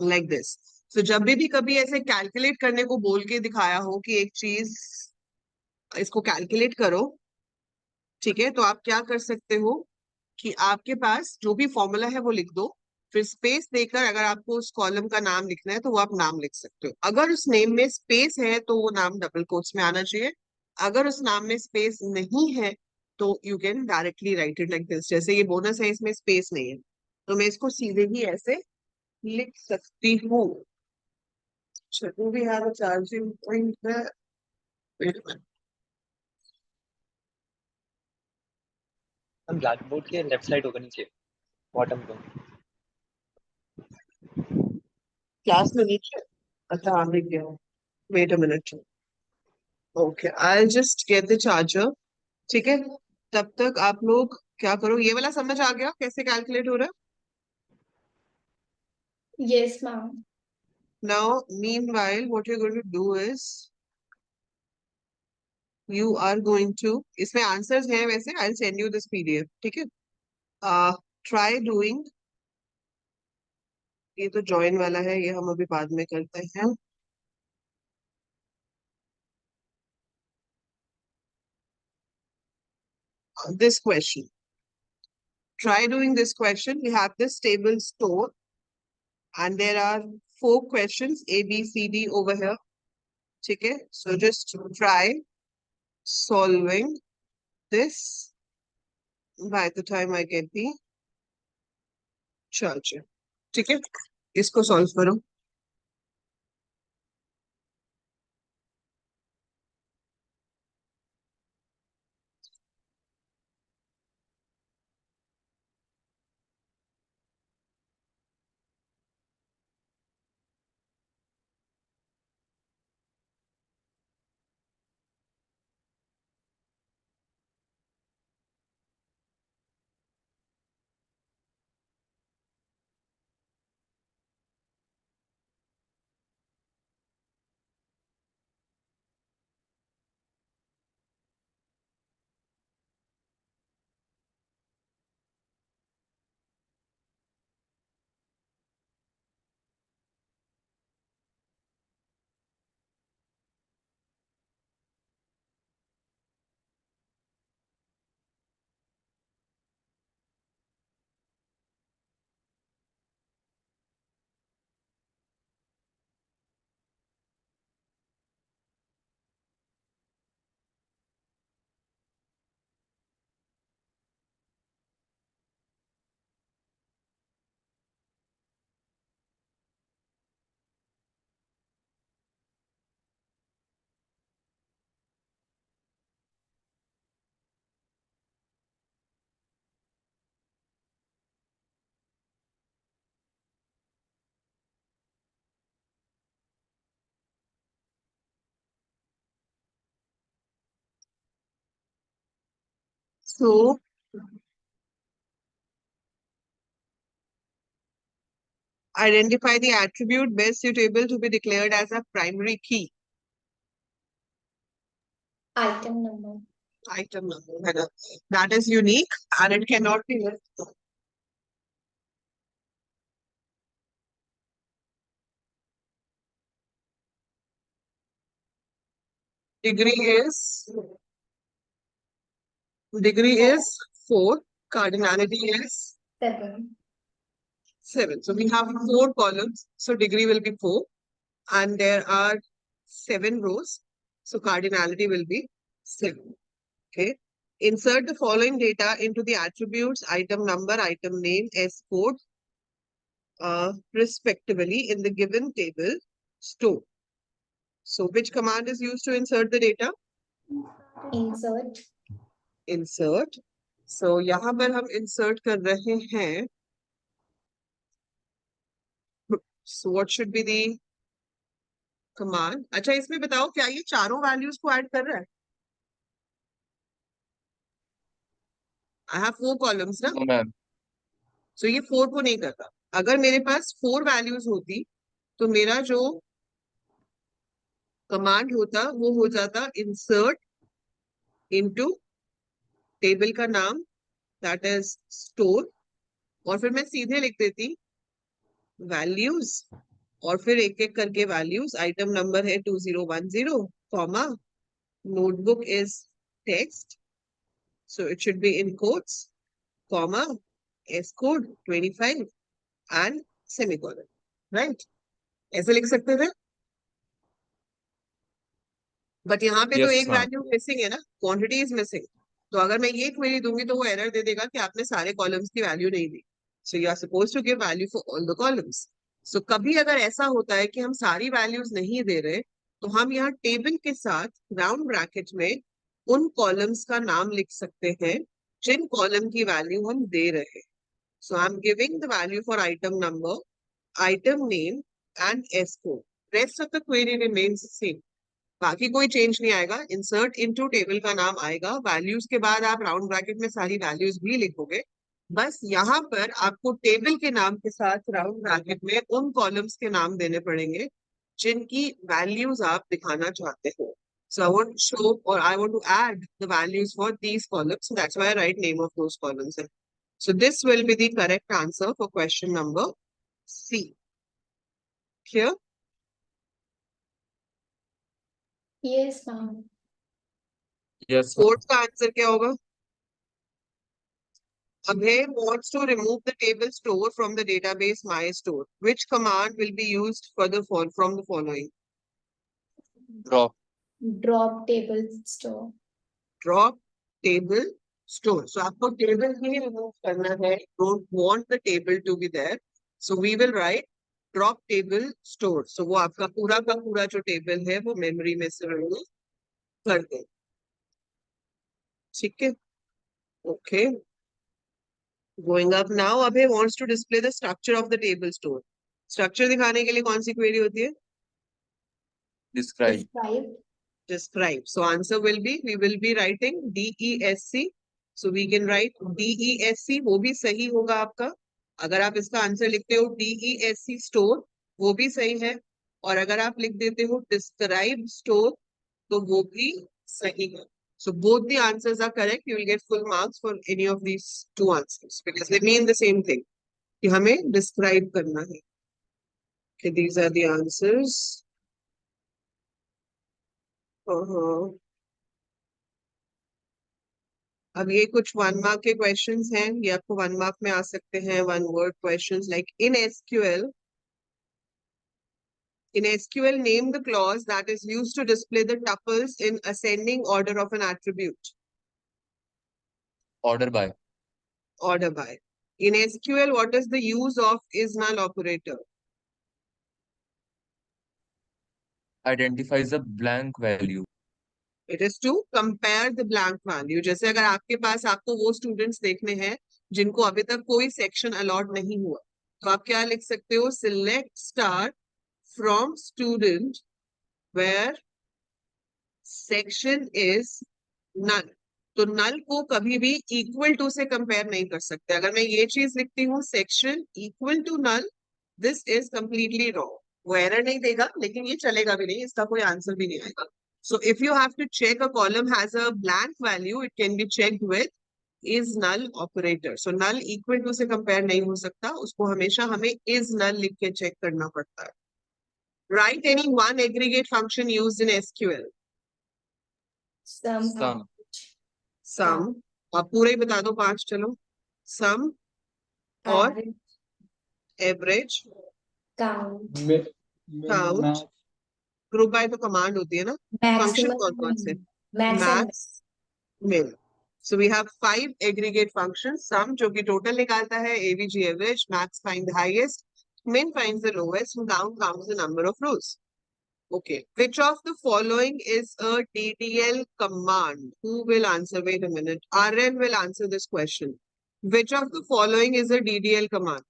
like this. तो जब भी कभी ऐसे कैलकुलेट करने को बोल के दिखाया हो कि एक चीज इसको कैलकुलेट करो, ठीक है, तो आप क्या कर सकते हो कि आपके पास जो भी फॉर्मूला है वो लिख दो, फिर स्पेस देकर अगर आपको उस कॉलम का नाम लिखना है तो वो आप नाम लिख सकते हो। अगर उस नेम में स्पेस है तो वो नाम डबल कोट्स में आना चाहिए। अगर उस नाम में स्पेस नहीं है तो you can directly right it like this. जैसे ये बोनस है, इसमें स्पेस नहीं है, तो मैं इसको सीधे ही ऐसे लिख सकती हूँ। Do we have a charging point there? Wait a minute. हम ब्लैक बोर्ड के लेफ्ट साइड होगा नीचे बॉटम पे। क्लास में नीचे? अच्छा, हाँ दिख गया। Wait a minute. Okay, I just get the charger. ठीक है, तब तक आप लोग क्या करो, ये वाला समझ आ गया कैसे कैलकुलेट हो रहा है? Yes, ma'am. Now meanwhile what you are going to do is you are going to, इसमें आंसर्स हैं वैसे, I will send you this PDF, ठीक है। ट्राई डूइंग, ये तो जॉइन वाला है, ये हम अभी बाद में करते हैं। This question, try doing this question. We have this table stored and there are 4 questions A, B, C, D over here. Okay, so just try solving this by the time I get the charger. Okay, इसको solve करो। So identify the attribute best suitable to be declared as a primary key. Item number. Item number. That is unique and it cannot be left. Degree is 4. Cardinality is 7. 7. So we have 4 columns. So degree will be 4. And there are 7 rows. So cardinality will be 7. Okay. Insert the following data into the attributes, item number, item name, S code, respectively in the given table store. So which command is used to insert the data? Insert. Insert. So यहाँ पर हम insert कर रहे हैं. So what should be the command? अच्छा इसमें बताओ क्या ये चारों values को add कर रहा है? I have 4 columns ना? No, ma'am. So ये 4 को नहीं करता. अगर मेरे पास 4 values होती तो मेरा जो कमांड होता वो हो जाता insert into टेबल का नाम that is store और फिर मैं सीधे लिख देती values और फिर एक एक करके values. आइटम नंबर है 2010 comma notebook is text so it should be in quotes comma S code 25 and semicolon. Right? ऐसे लिख सकते थे. बट यहाँ पे तो Yes, एक ma'am. वैल्यू मिसिंग है ना, क्वांटिटी इज मिसिंग. तो अगर मैं ये क्वेरी दूंगी तो वो एरर दे देगा कि आपने सारे कॉलम्स की वैल्यू नहीं दी. So you are suppose to give value for all the columns. So कभी अगर ऐसा होता है कि हम सारी वैल्यूज नहीं दे रहे तो हम यहाँ टेबल के साथ राउंड ब्रैकेट में उन कॉलम्स का नाम लिख सकते हैं जिन कॉलम की वैल्यू हम दे रहे हैं. So I am giving the value for item number, item name and S code. Rest of the query remains same. बाकी कोई चेंज नहीं आएगा. इंसर्ट इनटू टेबल का नाम आएगा. वैल्यूज के बाद आप राउंड ब्रैकेट में सारी वैल्यूज भी लिखोगे. बस यहाँ पर आपको टेबल के नाम के साथ राउंड ब्रैकेट में उन कॉलम्स के नाम देने पड़ेंगे जिनकी वैल्यूज आप दिखाना चाहते हो. So I want to show or I want to add the values for these columns. So that's why I write name of those columns. So this will be the correct answer for question number C. Here. Yes, ma'am. Yes, ma'am. Fourth का answer क्या होगा? Abhay wants to remove the table store from the database MyStore. Which command will be used for the from the following? Drop. Drop table store. Drop table store. So आपको table ही remove करना है. Don't want the table to be there. So we will write drop table store. So वो आपका पूरा का पूरा जो table है वो memory में से remove कर दे. ठीक है? Okay. Going up now, Abhay wants to display the structure of the table store. Structure दिखाने के लिए कौन सी query होती है? Describe. Describe. Describe. So answer will be, we will be writing DESC. So we can write DESC. वो भी सही होगा आपका. अगर आप इसका आंसर लिखते हो DESC store, वो भी सही है. और अगर आप लिख देते हो describe store, तो वो भी सही है. So both the answers are correct. You will get full marks for any of these two answers because they mean the same thing. कि हमें describe करना है. Okay, these are the answers. अब ये कुछ 1 मार्क के क्वेश्चंस हैं. ये आपको 1 मार्क में आ सकते हैं. 1 word questions like in SQL. In SQL, name the clause that is used to display the tuples in ascending order of an attribute. Order by. Order by. In SQL, what is the use of is null operator? Identifies a blank value. It is to compare the blank value. जैसे अगर आपके पास आपको वो students देखने हैं जिनको अभी तक कोई section allot नहीं हुआ, तो आप क्या लिख सकते हो? Select star from student where section is none. तो नल को कभी भी इक्वल टू से कंपेयर नहीं कर सकते। अगर मैं ये चीज लिखती हूँ section equal to null, this is completely wrong. वो एरर नहीं देगा, लेकिन ये चलेगा भी नहीं, इसका कोई आंसर भी नहीं आएगा। So if you have to check a column has a blank value, it can be checked with is null operator. So null equal to से कंपेयर नहीं हो सकता, उसको हमेशा हमें इज नल लिख के चेक करना पड़ता है। Right any one aggregate function used in SQL. Sum. Sum. सम, आप पूरे ही बता दो 5, चलो। सम और Average. Average, Count. Count, group by तो कमांड होती है ना। फंक्शन कौन कौन से? Max and मैक्स, मिन। So we have 5 aggregate functions. Sum जो कि total निकालता है, AVG average, max find the highest, min finds the lowest, and count counts the number of rows. Okay. Which of the following is a DDL command? Who will answer? Wait a minute. RN will answer this question. Which of the following is a DDL command?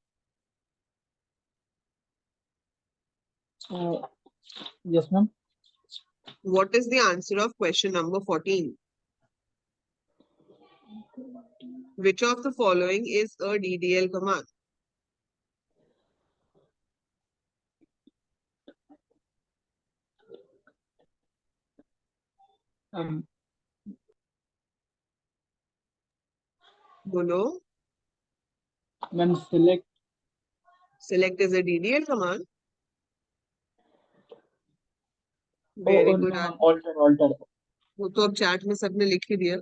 Yes, ma'am. What is the answer of question number 14? Which of the following is a DDL command? Bolo. Ma'am, select. Select is a DDL command. Very good. No, alter. वो तो अब chat में सबने लिख ही दिया।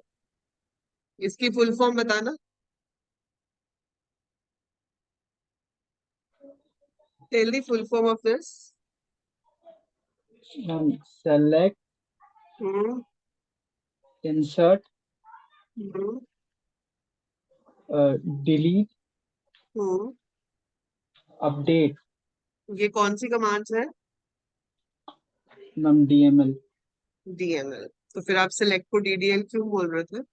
इसकी full form बताना। Tell the full form of this. Ma'am, select, hmm, insert, hmm, delete, hmm. update. ये कौन सी कमांड्स है? Ma'am, DML. DML। तो फिर आप select को DDL क्यों बोल रहे थे?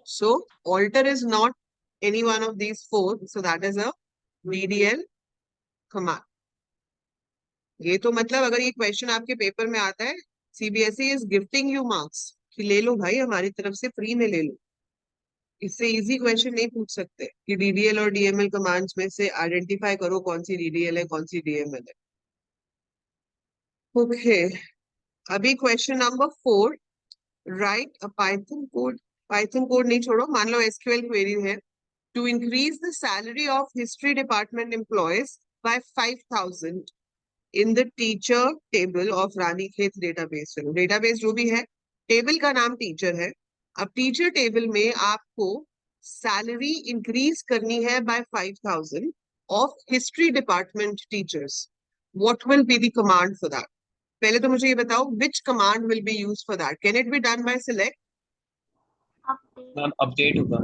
So alter is not any one of these 4, so that is a DDL command. ये तो मतलब अगर ये क्वेश्चन आपके पेपर में आता है, CBSE is gifting you marks कि ले लो भाई, हमारी तरफ से फ्री में ले लो। इससे इजी क्वेश्चन नहीं पूछ सकते कि DDL और DML कमांड्स में से आइडेंटिफाई करो कौन सी DDL है, कौन सी DML है। ओके, अभी question number 4, write a Python code. Python code नहीं छोड़ो, मान लो SQL क्वेरी है। To increase the salary of history department employees by 5000 in the teacher table of Ranikhet database. चलो, डेटाबेस जो भी है, टेबल का नाम टीचर है। अब टीचर टेबल में आपको सैलरी इंक्रीज करनी है by 5000 of history department teachers. What will be the command for that? पहले तो मुझे ये बताओ, which command will be used for that? Can it be done by select? Update. Ma'am update होगा।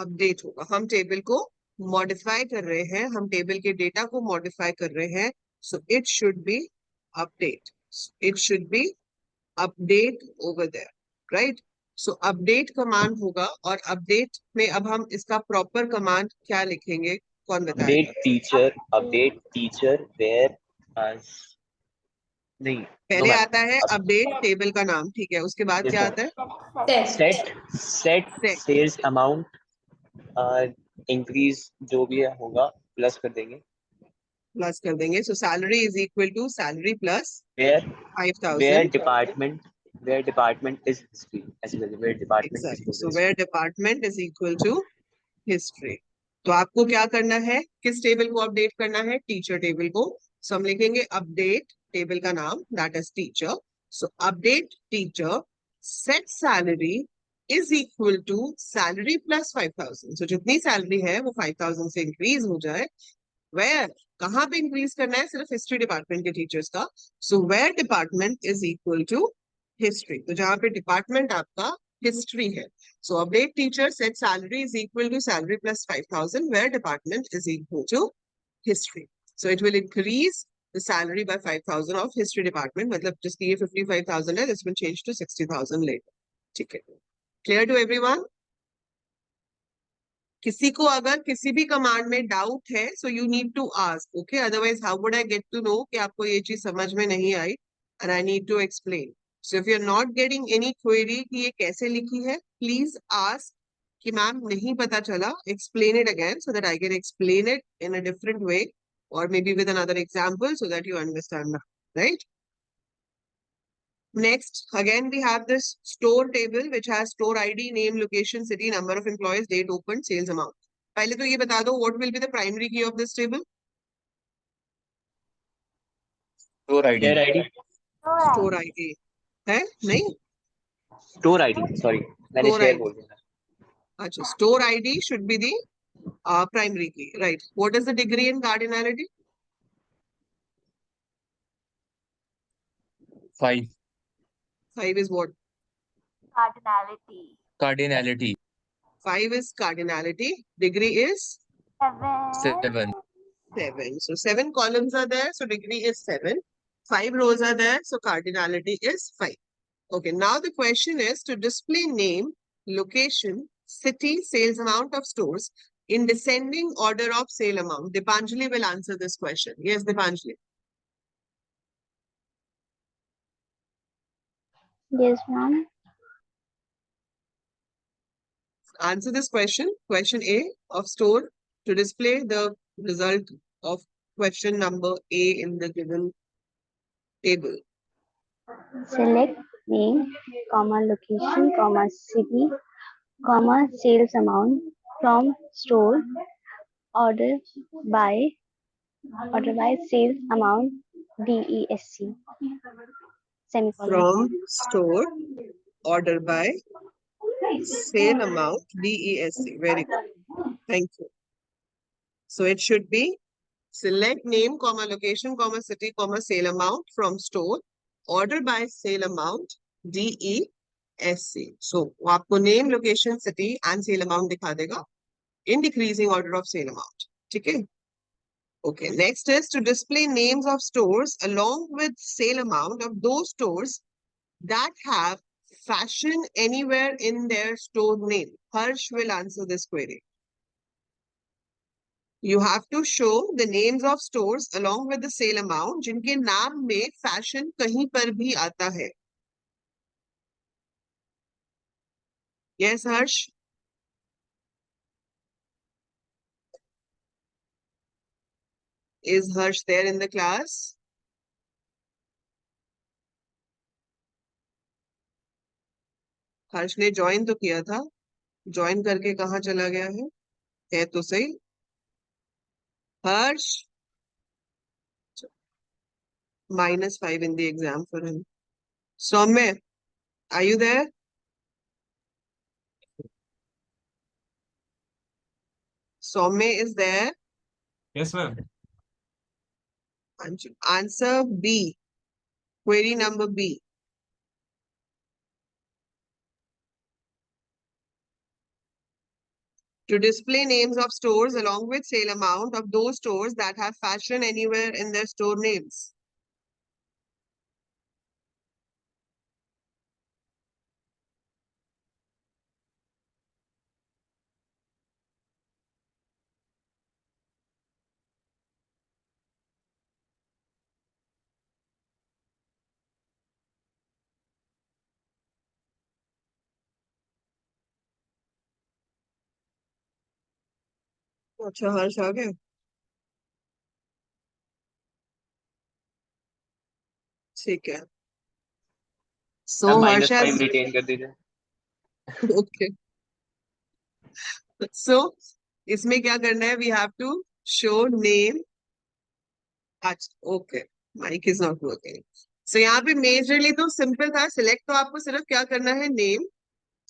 अपडेट होगा। हम टेबल को मॉडिफाई कर रहे हैं, हम टेबल के डेटा को मॉडिफाई कर रहे हैं, so it should be update. It should be update over there, right? So update command होगा, और अपडेट में अब हम इसका प्रॉपर कमांड क्या लिखेंगे, कौन बताएगा? अपडेट टीचर वेयर नहीं पहले आता है अपडेट टेबल का नाम, ठीक है, उसके बाद क्या आता है? set. Set Set. Sales amount increase जो भी होगा प्लस कर देंगे। प्लस कर देंगे, so salary is equal to salary plus where 5000। Department is history, ऐसे करके where department is Exactly. So where department is equal to history. तो आपको क्या करना है, किस टेबल को अपडेट करना है? टीचर टेबल को। सो हम लिखेंगे अपडेट टेबल का नाम, that is teacher. So update teacher set salary is equal to salary plus 5000। So जितनी सैलरी है वो 5000 से इंक्रीज हो जाए। वेयर, कहाँ पे इंक्रीज करना है? सिर्फ हिस्ट्री डिपार्टमेंट के टीचर्स का। So where department is equal to history, तो जहां पे डिपार्टमेंट आपका हिस्ट्री है। So update teacher set salary is equal to salary plus 5000 where department is equal to history. So it will increase the salary by 5000 of history department. मतलब जिसकी ये 55,000 है, this will change to 60,000 later. ठीक है, clear to everyone? किसी को अगर किसी भी कमांड में डाउट है, so you need to ask, okay? Otherwise how would I get to know कि आपको ये चीज समझ में नहीं आई and I need to explain. So if you're not getting any query कि ये कैसे लिखी है, please ask कि मैम नहीं पता चला, explain it again so that I can explain it in a different way or maybe with another example so that you understand now, right? Next, again, we have this store table which has store ID, name, location, city, number of employees, date opened, sales amount. पहले तो ये बता दो, what will be the primary key of this table? Store ID. Their ID. Store ID. है? नहीं? Store ID, sorry मैंने Store share ID. बोल दिया. अच्छा, store ID should be the primary key, right? What is the degree in cardinality? 5. 5 is what? Cardinality. Cardinality. 5 is cardinality. Degree is 7. 7. So 7 columns are there, so degree is 7. 5 rows are there, so cardinality is 5. Okay, now the question is to display name, location, city, sales amount of stores in descending order of sale amount. Dipanjali will answer this question. Yes, Dipanjali. Yes, ma'am. Answer this question. Question A of store to display the result of question number A in the given table. Select name, comma location, comma city, comma sales amount from store. Order by sales amount DESC. Semicolon. From store, order by, sale amount, DESC. Very good. Thank you. So it should be select name, comma location, comma city, comma sale amount from store, order by sale amount, DESC. So वो आपको name, location, city and sale amount दिखा देगा in decreasing order of sale amount. ठीक है? Okay, next is to display names of stores along with sale amount of those stores that have fashion anywhere in their store name. Harsh will answer this query. You have to show the names of stores along with the sale amount जिनके नाम में fashion कहीं पर भी आता है. Yes, Harsh? Is Harsh there in the class? हर्ष ने join तो किया था, ज्वाइन करके कहाँ चला गया है तो सही. हर्ष, -5 in the exam for him. Soumya, are you there? Soumya is there. Yes, ma'am. Answer B. Query number B. To display names of stores along with sale amount of those stores that have fashion anywhere in their store names. अच्छा, हर्ष आ गया. ठीक है. So Harsh -5 has retain कर दीजिए. okay. So इसमें क्या करना है? We have to show name. अच्छा, okay. Mic is not working. So यहाँ पे majorly तो simple था. Select तो आपको सिर्फ क्या करना है? Name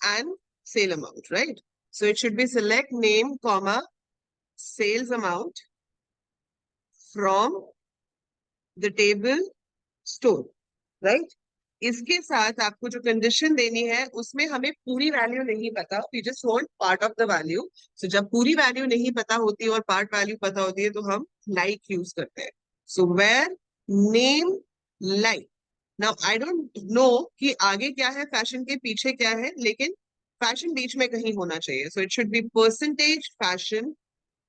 and sale amount, right? So it should be select name, comma, sales amount from the table store, right? इसके साथ आपको जो कंडीशन देनी है उसमें हमें पूरी वैल्यू नहीं पता. We just want part of the value. So जब पूरी वैल्यू नहीं पता होती और पार्ट वैल्यू पता होती है तो हम like यूज करते हैं. So where name like. Now I don't know कि आगे क्या है, फैशन के पीछे क्या है, लेकिन फैशन बीच में कहीं होना चाहिए. So it should be percentage fashion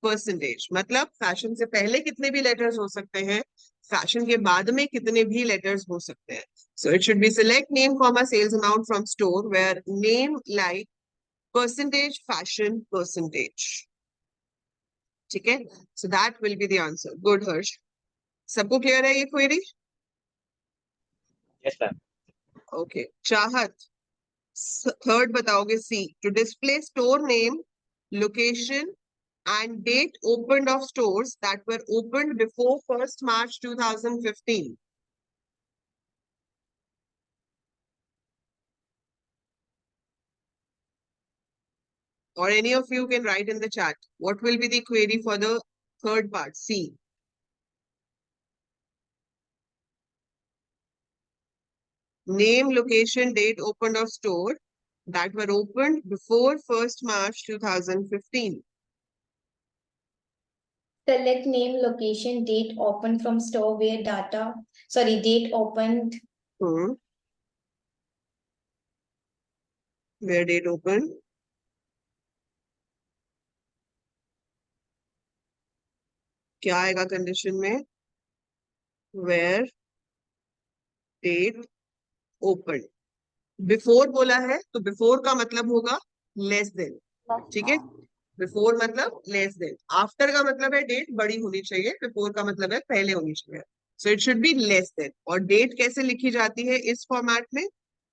percentage, मतलब फैशन से पहले कितने भी लेटर्स हो सकते हैं, फैशन के बाद में कितने भी लेटर्स हो सकते हैं. So it should be select name comma sales amount from store where name like percentage fashion percentage. ठीक है, so that will be the answer. Good Harsh. सबको क्लियर है ये query? Yes ma'am. Okay. Chahat, third बताओगे. See, to display store name, location and date opened of stores that were opened before 1st March 2015. Or any of you can write in the chat. What will be the query for the third part? C. Name, location, date opened of store that were opened before 1st March 2015. Select name, location, date opened from store where date opened. Where date opened? क्या आएगा condition में? Where date opened. Before बोला है तो before का मतलब होगा less than. ठीक है, बिफोर मतलब लेस देन. आफ्टर का मतलब है डेट बड़ी होनी चाहिए, बिफोर का मतलब है पहले होनी चाहिए. So it should be less than. और डेट कैसे लिखी जाती है इस फॉर्मेट में?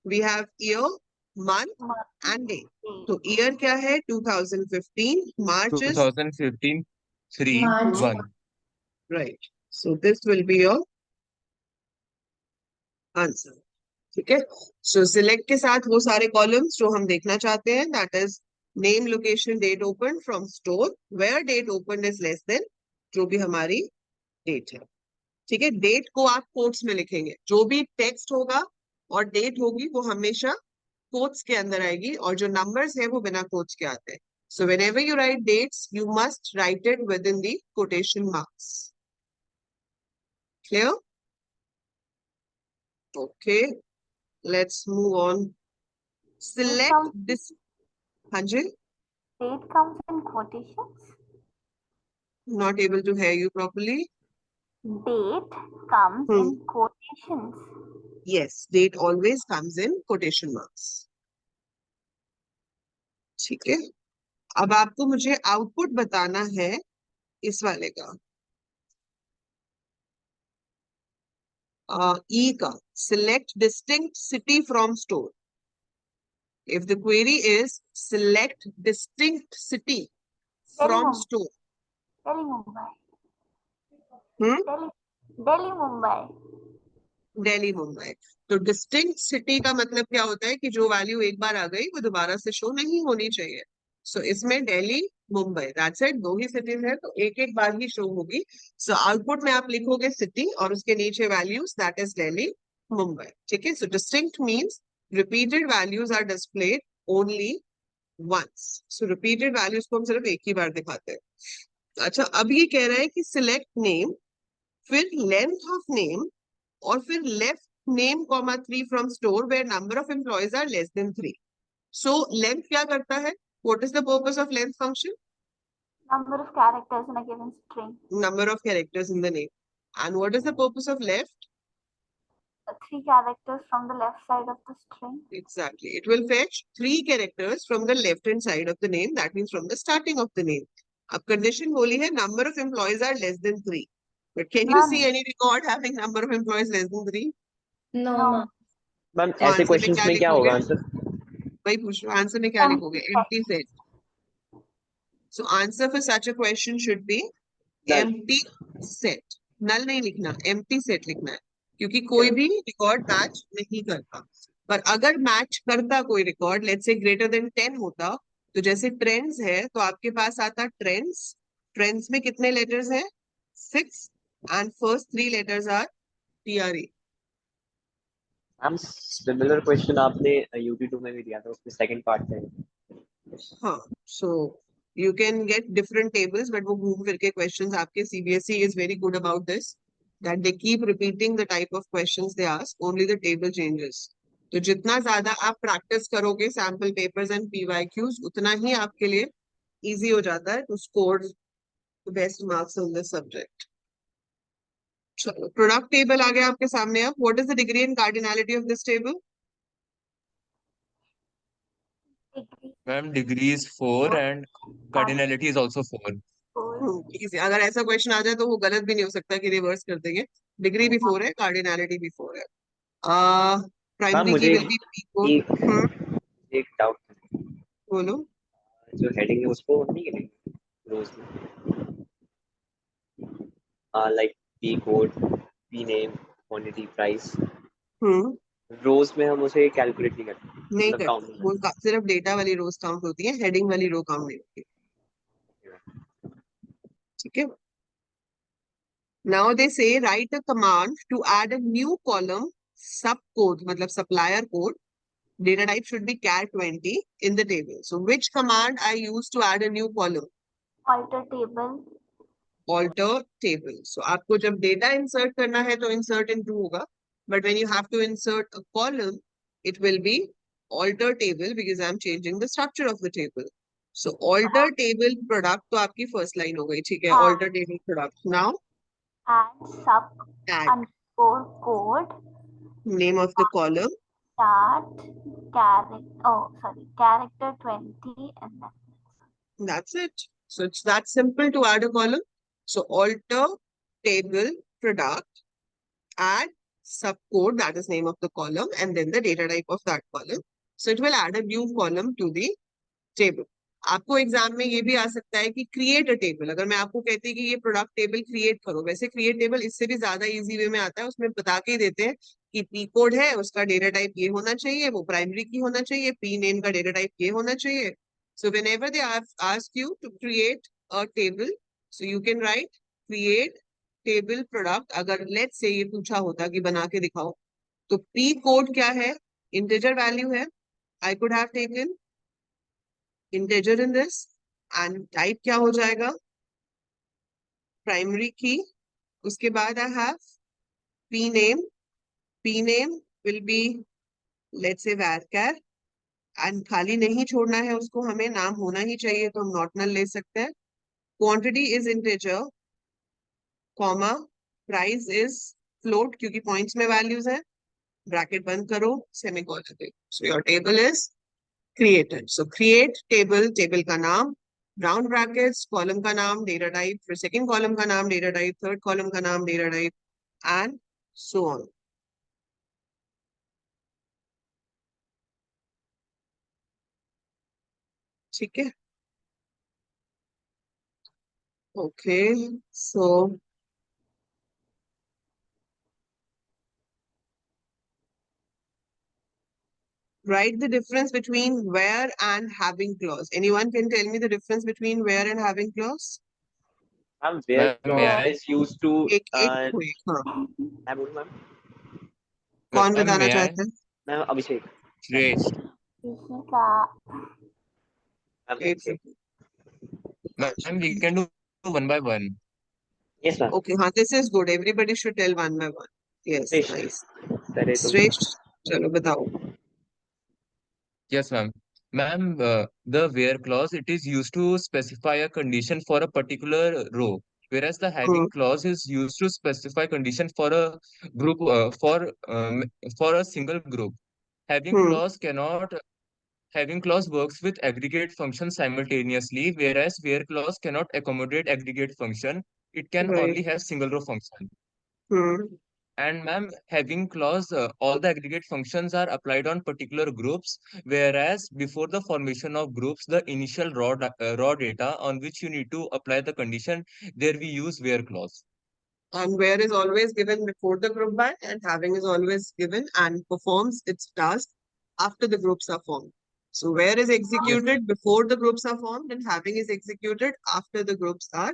We have year, month and day. तो ईयर क्या है? 2015. March is 2015 3 March. 1. Right. So this will be your answer. ठीक है, सो सिलेक्ट के साथ वो सारे कॉलम्स जो हम देखना चाहते हैं, that is name, location, date open from store where date open is less than जो भी हमारी डेट है. ठीक है, डेट को आप कोट्स में लिखेंगे. जो भी टेक्स्ट होगा और डेट होगी वो हमेशा कोट्स के अंदर आएगी, और जो नंबर्स है वो बिना कोट्स के आते हैं. So whenever you write dates you must write it within the quotation marks. Clear? Okay, let's move on. Select this. Hanji, Date comes in quotations. not able to hear you properly. Date comes in quotations. Yes, date always comes in quotation marks. ठीक है, अब आपको मुझे output बताना है इस वाले का. E का. Select distinct city from store. If the query is select distinct city from store. Delhi, Mumbai. Hmm? Delhi, Mumbai. Delhi, Mumbai. तो डिस्टिंक्ट सिटी का मतलब क्या होता है कि जो वैल्यू एक बार आ गई वो दोबारा से शो नहीं होनी चाहिए. सो इसमें दिल्ली, मुंबई, दैट्स इट. दो ही सिटीज है तो एक एक बार ही शो होगी. सो आउटपुट में आप लिखोगे सिटी और उसके नीचे values, that is Delhi, Mumbai. ठीक है, so distinct means repeated values are displayed only once. So repeated values को हम सिर्फ एक ही बार दिखाते हैं. अच्छा, अब ये कह रहा है कि सिलेक्ट नेम, फिर लेंथ ऑफ नेम, और फिर left name comma 3 from store where number of employees are less than 3. So length क्या करता है? What is the purpose of length function? Number of characters in a given string. Number of characters in the name. And what is the purpose of left? 3 characters from the left side of the string. Exactly, it will fetch 3 characters from the left hand side of the name, that means from the starting of the name. अब condition बोली है number of employees are less than 3. But can you see any record having number of employees less than 3? No, No. ma'am. Ma'am तो ऐसे answer में questions क्या में क्या लिखोगे? होगा आंसर? वही पूछ रहा हूँ, आंसर में क्या Empty लिखोगे? set. Empty set. So answer for such a question should be Null. empty set. null नहीं लिखना, empty set लिखना है, क्योंकि कोई भी रिकॉर्ड मैच नहीं करता. पर अगर मैच करता कोई record, let's say greater than 10 होता, तो जैसे ट्रेंड्स है तो आपके पास आता ट्रेंड्स. ट्रेंड्स में कितने लेटर्स हैं? 6, and first 3 letters are TRE. Ma'am similar question आपने UT2 में भी दिया था, उसमें सेकंड पार्ट है. हाँ, so you can get different tables, but वो घूम फिर के questions आपके CBSE is very good about this, that they keep repeating the type of questions they ask, only the table changes. तो जितना ज्यादा आप प्रैक्टिस करोगे सैम्पल पेपर्स एंड PYQs, उतना ही आपके लिए इजी हो जाता है to score best marks on this subject. चलो प्रोडक्ट टेबल आ गया आपके सामने अब. What is the degree and cardinality of this table? Degree Ma'am, degree is 4 and cardinality is also 4. 4. Easy. अगर ऐसा क्वेश्चन आ जाए तो वो गलत भी नहीं हो सकता कि रिवर्स कर देंगे. डिग्री भी 4 है, कार्डिनैलिटी भी 4 है. मैम प्राइमरी की मुझे विल बी पी कोड. एक डाउट, बोलो. जो हेडिंग है उसको नहीं करेंगे रोज में, like P code, P name, quantity, price, hmm rows में हम उसे कैलकुलेट नहीं करते, नहीं मतलब काउंट करते नहीं वो सिर्फ डेटा वाली रोज काउंट होती है, हेडिंग वाली रो काउंट नहीं होती. ठीक है. Now they say write a command to add a new column subcode मतलब supplier code. Data type should be char 20 in the table. So which command I use to add a new column? Alter table. Alter table. So आपको जब data insert करना है तो insert into होगा. But when you have to insert a column, it will be alter table because I'm changing the structure of the table. So alter table product तो आपकी first line हो गई. ठीक है. Alter table product. Now Add sub add underscore code. name of the column. Start character 20 and then That's it. So it's that simple to add a column. So alter table product, add subcode, that is name of the column, and then the data type of that column. So it will add a new column to the table. आपको exam में ये भी आ सकता है कि create a table. अगर मैं आपको कहती हूँ कि ये प्रोडक्ट टेबल क्रिएट करो, वैसे क्रिएट टेबल इससे भी ज्यादा इजी वे में आता है. उसमें बता के ही देते हैं कि पी कोड है, उसका डेटा टाइप ये होना चाहिए, वो प्राइमरी की होना चाहिए, पी नेम का डेटा टाइप ये होना चाहिए. So whenever they ask you to create a table, so you can write create table product. अगर let's say ये पूछा होता कि बना के दिखाओ, तो p कोड क्या है? Integer value है. I could have taken integer in this and type क्या हो जाएगा? Primary key. उसके बाद I have p name. P name will be let's say varchar. And खाली नहीं छोड़ना है उसको, हमें नाम होना ही चाहिए तो हम नॉट नल ले सकते हैं. Quantity is integer, comma, price is float क्योंकि points में values है. Bracket बंद करो, semicolon they. So your table is created. So create table, table का नाम, round brackets, column का नाम, data type, फिर second column का नाम, data type, third column का नाम, data type, and so on. ठीक है. Okay, so write the difference between where and having clause. Anyone can tell me the difference between where and having clause? Ma'am where Ma'am, may clause I? Is used to, एक को एक. हाँ. मैं बोलूं ma'am? कौन Ma'am, बताना may I? चाहता है? मैम अभिषेक. Great. Rishika. मैम एक अभिषेक. second. Ma'am, we can do one by one. Yes ma'am. Okay, हाँ, this is good. Everybody should tell one by one. Yes, श्रेष्ठ nice. करे तो श्रेष्ठ, चलो बताओ. Yes, ma'am. Ma'am, the where clause, it is used to specify a condition for a particular row, whereas the hmm having clause is used to specify condition for a group, for a single group. Having hmm clause cannot Having clause works with aggregate functions simultaneously, whereas where clause cannot accommodate aggregate function. It can right. only have single row function. Hmm And ma'am, having clause, all the aggregate functions are applied on particular groups, whereas before the formation of groups, the initial raw data on which you need to apply the condition, there we use where clause. And where is always given before the group by, and having is always given and performs its task after the groups are formed. So where is Yes, executed before the groups are formed, and having is executed after the groups are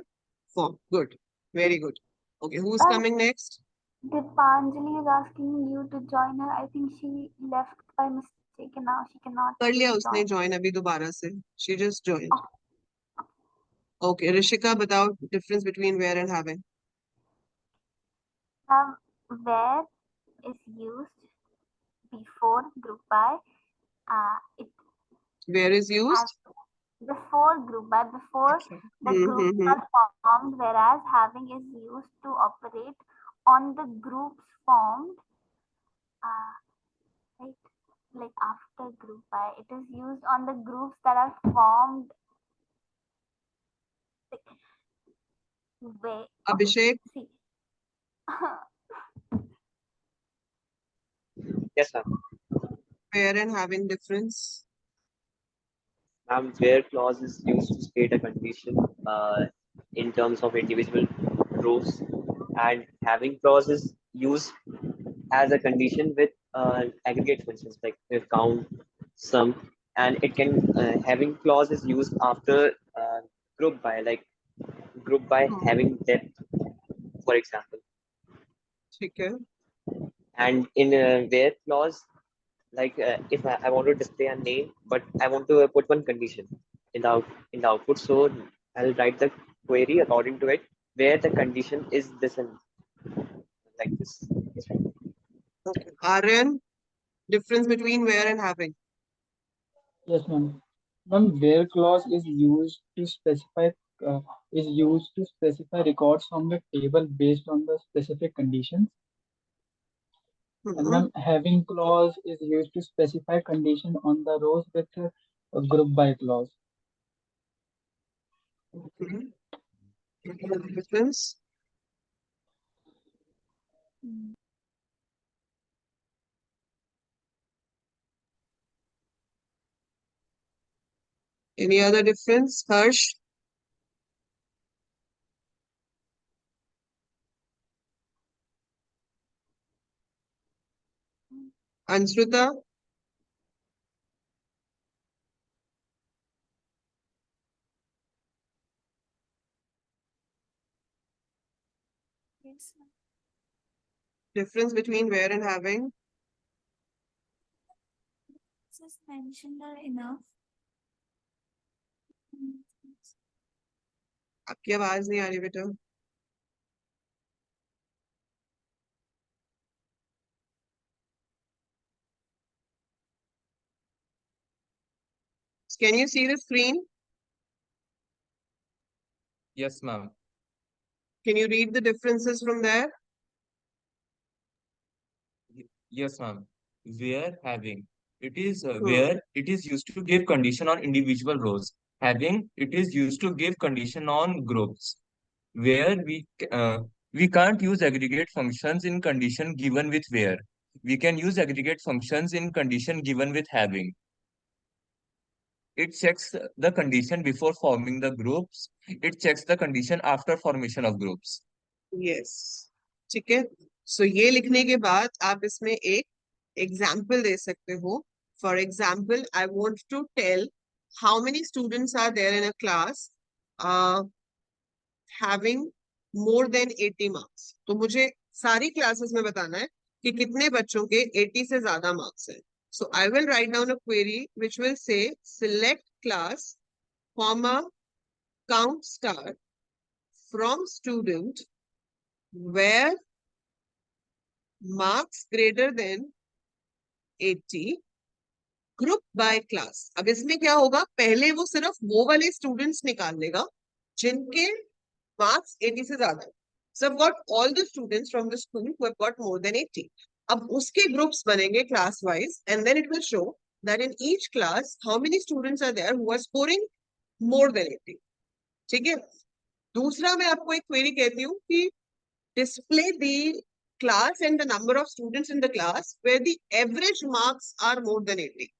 formed. Good. Very good. Okay, who's coming next? Dipanjali is asking you to join her. I think she left by mistake and now she cannot कर लिया उसने join. join अभी दोबारा से. She just joined. Okay, Rishika, बताओ difference between where and having. Where is used before group by. It Where is has used? before group by, before Okay. the groups are formed, whereas having is used to operate on the groups formed, right? Like after group by, it is used on the groups that are formed. Way. Abhishek, See. Yes, ma'am. where and having difference. Ma'am, where clause is used to state a condition in terms of individual rows, and having clause is used as a condition with aggregate functions like if count, sum, and it can having clause is used after group by, like group by having depth, for example. ठीक है. And in where clause, like if I want to display a name, but I want to put one condition in the output, so I'll write the query according to it, where the condition is this and like this. Yes, right. Okay. Aryan, difference between where and having. Yes, ma'am. Ma'am, where clause uh, is used to specify records from the table based on the specific conditions. And ma'am, having clause is used to specify condition on the rows with a group by clause. Difference. Any other difference? Harsh? Ansruta? Yes, Difference between where and having. just mentioned are enough. आपकी आवाज नहीं आ रही बेटा. Can you see the screen? Yes, ma'am. Can you read the differences from there? Yes, ma'am. Where having. It is where it is used to give condition on individual rows. Having, it is used to give condition on groups. Where we can't use aggregate functions in condition given with where. We can use aggregate functions in condition given with having. It checks the condition before forming the groups. It checks the condition after formation of groups. Yes. ठीक है. So ये लिखने के बाद आप इसमें एक example दे सकते हो. For example, I want to tell how many students are there in a class having more than 80 marks. तो मुझे सारी classes में बताना है कि कितने बच्चों के 80 से ज्यादा marks हैं. So I will write down a query which will say select class, comma, count star from student where marks greater than 80 group by class. अब इसमें क्या होगा, पहले वो सिर्फ वो वाले स्टूडेंट्स निकाल लेगा जिनके मार्क्स 80 से ज्यादा है. So I've got all the students from the school who have got more than 80. अब उसके ग्रुप्स बनेंगे class wise and then it will show that in each class how many students are there who are scoring more than 80. ठीक है. दूसरा मैं आपको एक query कहती हूँ कि display the class and the number of students in the class where the average marks are more than 80.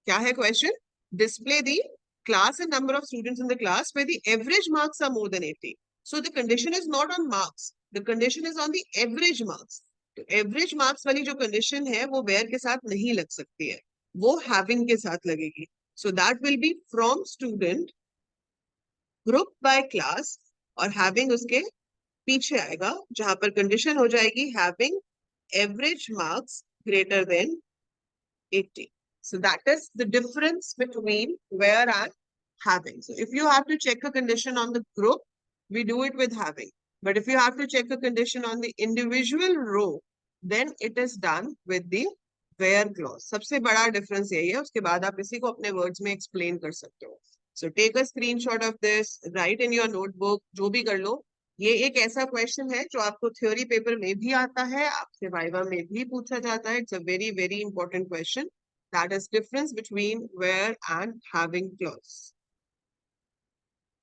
क्या है question? Display the class and number of students in the class where the average marks are more than 80. So the condition is not on marks. The condition is on the average marks. तो average marks वाली जो condition है वो where के साथ नहीं लग सकती है, वो having के साथ लगेगी. So that will be from student group by class और having उसके पीछे आएगा जहां पर कंडीशन हो जाएगी having average marks greater than 80. So that is the difference between where and having. So if you have to check a condition on the group, we do it with having. But if you have to check a condition on the individual row, then it is done with the where clause, सबसे बड़ा difference यही है, उसके बाद आप इसी को अपने वर्ड्स में एक्सप्लेन कर सकते हो. So take a screenshot of this, write in your notebook, जो भी कर लो. ये एक ऐसा क्वेश्चन है जो आपको थ्योरी पेपर में भी आता है, आपसे वाइवा में भी पूछा जाता है. It's a very very important question. That is difference between where and having clause.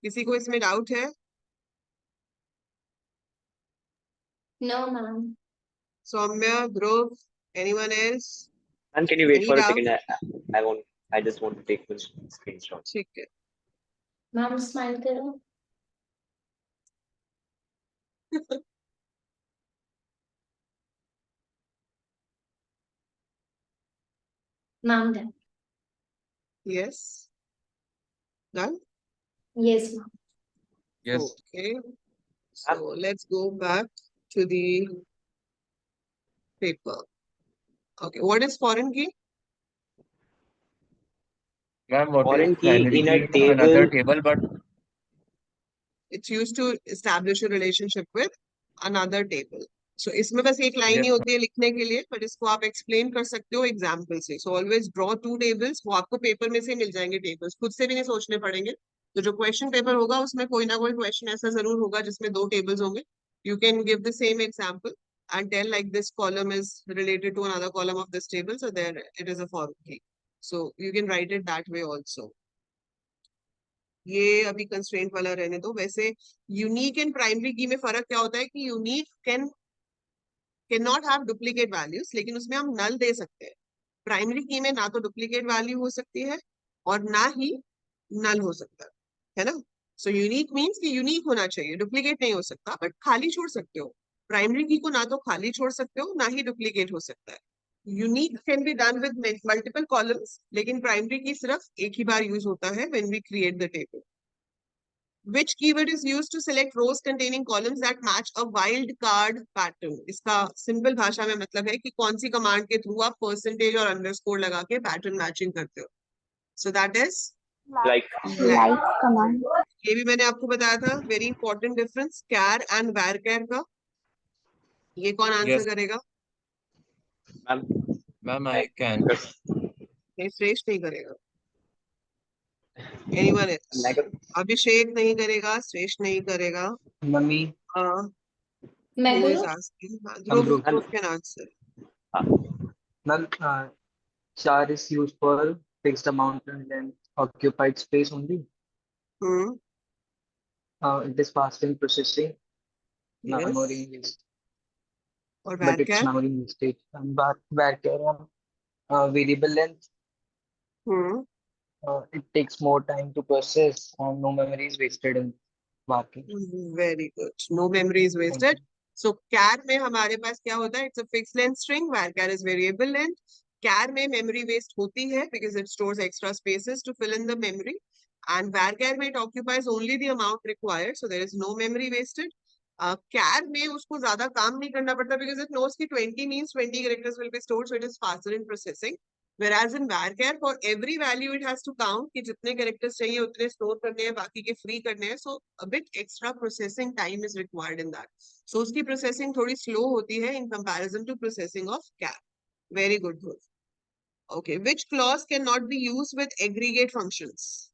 किसी को इसमें डाउट है? No, ma'am. Saumya, Dhruv, anyone else? And can you wait Any for a doubt? second? I just want to take one screenshot. ठीक है. Ma'am, smile करो. Ma'am, done. Yes. Done? Yes, ma'am. Yes. Okay. So let's go back to the paper. Okay. What is foreign key? Ma'am, what is Foreign key primary in key a in another table. table, but It's used to establish a relationship with another table. So इसमें बस एक line yes, ही होती है लिखने के लिए, but इसको आप explain कर सकते हो एग्जाम्पल से. So always draw two tables. वो आपको पेपर में से मिल जाएंगे tables, खुद से भी नहीं सोचने पड़ेंगे. तो जो क्वेश्चन पेपर होगा उसमें कोई ना कोई क्वेश्चन ऐसा जरूर होगा जिसमें दो tables होंगे. You can give the same example and tell like this column is related to another column of this table, so there it is a foreign key. So you can write it that way also. ये अभी constraint वाला रहने दो. वैसे unique and primary की में फर्क क्या होता है कि unique can not have duplicate values, लेकिन उसमें हम नल दे सकते हैं. प्राइमरी की में ना तो डुप्लीकेट वैल्यू हो सकती है और ना ही नल हो सकता है ना. सो यूनिक मीन्स कि यूनिक होना चाहिए, डुप्लीकेट नहीं हो सकता, बट खाली छोड़ सकते हो. प्राइमरी की को ना तो खाली छोड़ सकते हो ना ही डुप्लीकेट हो सकता है. Unique can be done with multiple columns, लेकिन प्राइमरी की सिर्फ एक ही बार यूज होता है when we create the table. Which keyword is used to select rows containing columns that match a wild card pattern? इसका सिंपल भाषा में मतलब है कि कौन सी कमांड के थ्रू आप परसेंटेज और अंडरस्कोर लगा के पैटर्न मैचिंग करते हो. So that is Like like command. ये भी मैंने आपको बताया था. Very important difference char and varchar का. ये कौन आंसर yes, करेगा? ma'am, ma'am, I can. नहीं, श्रेष्ठ नहीं करेगा. Anyone else? like अभिषेक नहीं करेगा, श्रेष्ठ नहीं करेगा. Mummy, मैं Who is करूँ? asking? Dhruv Dhruv. Dhruv can answer. Ma'am, char is used for fixed amount and then occupied space only. Hmm. It is fast in processing, Yes. memory is, और but it's वैरकैर? memory in state. And back variable length, Hmm. it takes more time to process and no memory is wasted in working. Very good. No memory is Thank wasted. you. So char में हमारे पास क्या होता है? It's a fixed length string. Varchar is variable length. Char में memory waste होती है because it stores extra spaces to fill in the memory. And varchar में it occupies only the amount required, so there is no memory wasted. Char में उसको ज्यादा काम नहीं करना पड़ता because it knows कि 20 means 20 characters will be stored, so it is faster in processing. Whereas in varchar, for every value it has to count कि जितने characters चाहिए उतने store करने हैं, बाकी के free करने हैं. So a bit extra processing time is required in that. So उसकी processing थोड़ी slow होती है in comparison to processing of char. Very good, Dhruv. Okay, which clause cannot be used with aggregate functions?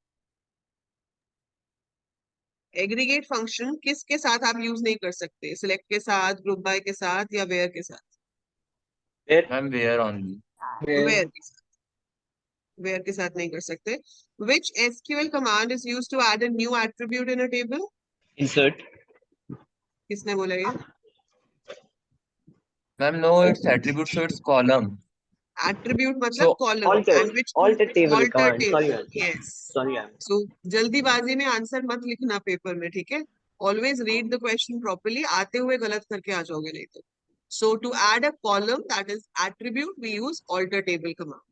Aggregate function किसके साथ आप use नहीं कर सकते? Select के साथ, group by के साथ या where के साथ? where Ma'am, where only? Where के साथ? Where के साथ नहीं कर सकते. Which SQL command is used to add a new attribute in a table? insert. किसने बोला ये? Ma'am, no, it's attribute, so it's column. Attribute मतलब So column. Alter And which alter table alter command. Sorry, table. ma'am. Yes. Sorry, ma'am. So जल्दीबाजी में answer मत लिखना paper में, ठीक है? Always read the question properly. आते हुए गलत करके आ जाओगे नहीं तो. So to add a column, that is attribute, we use alter table command.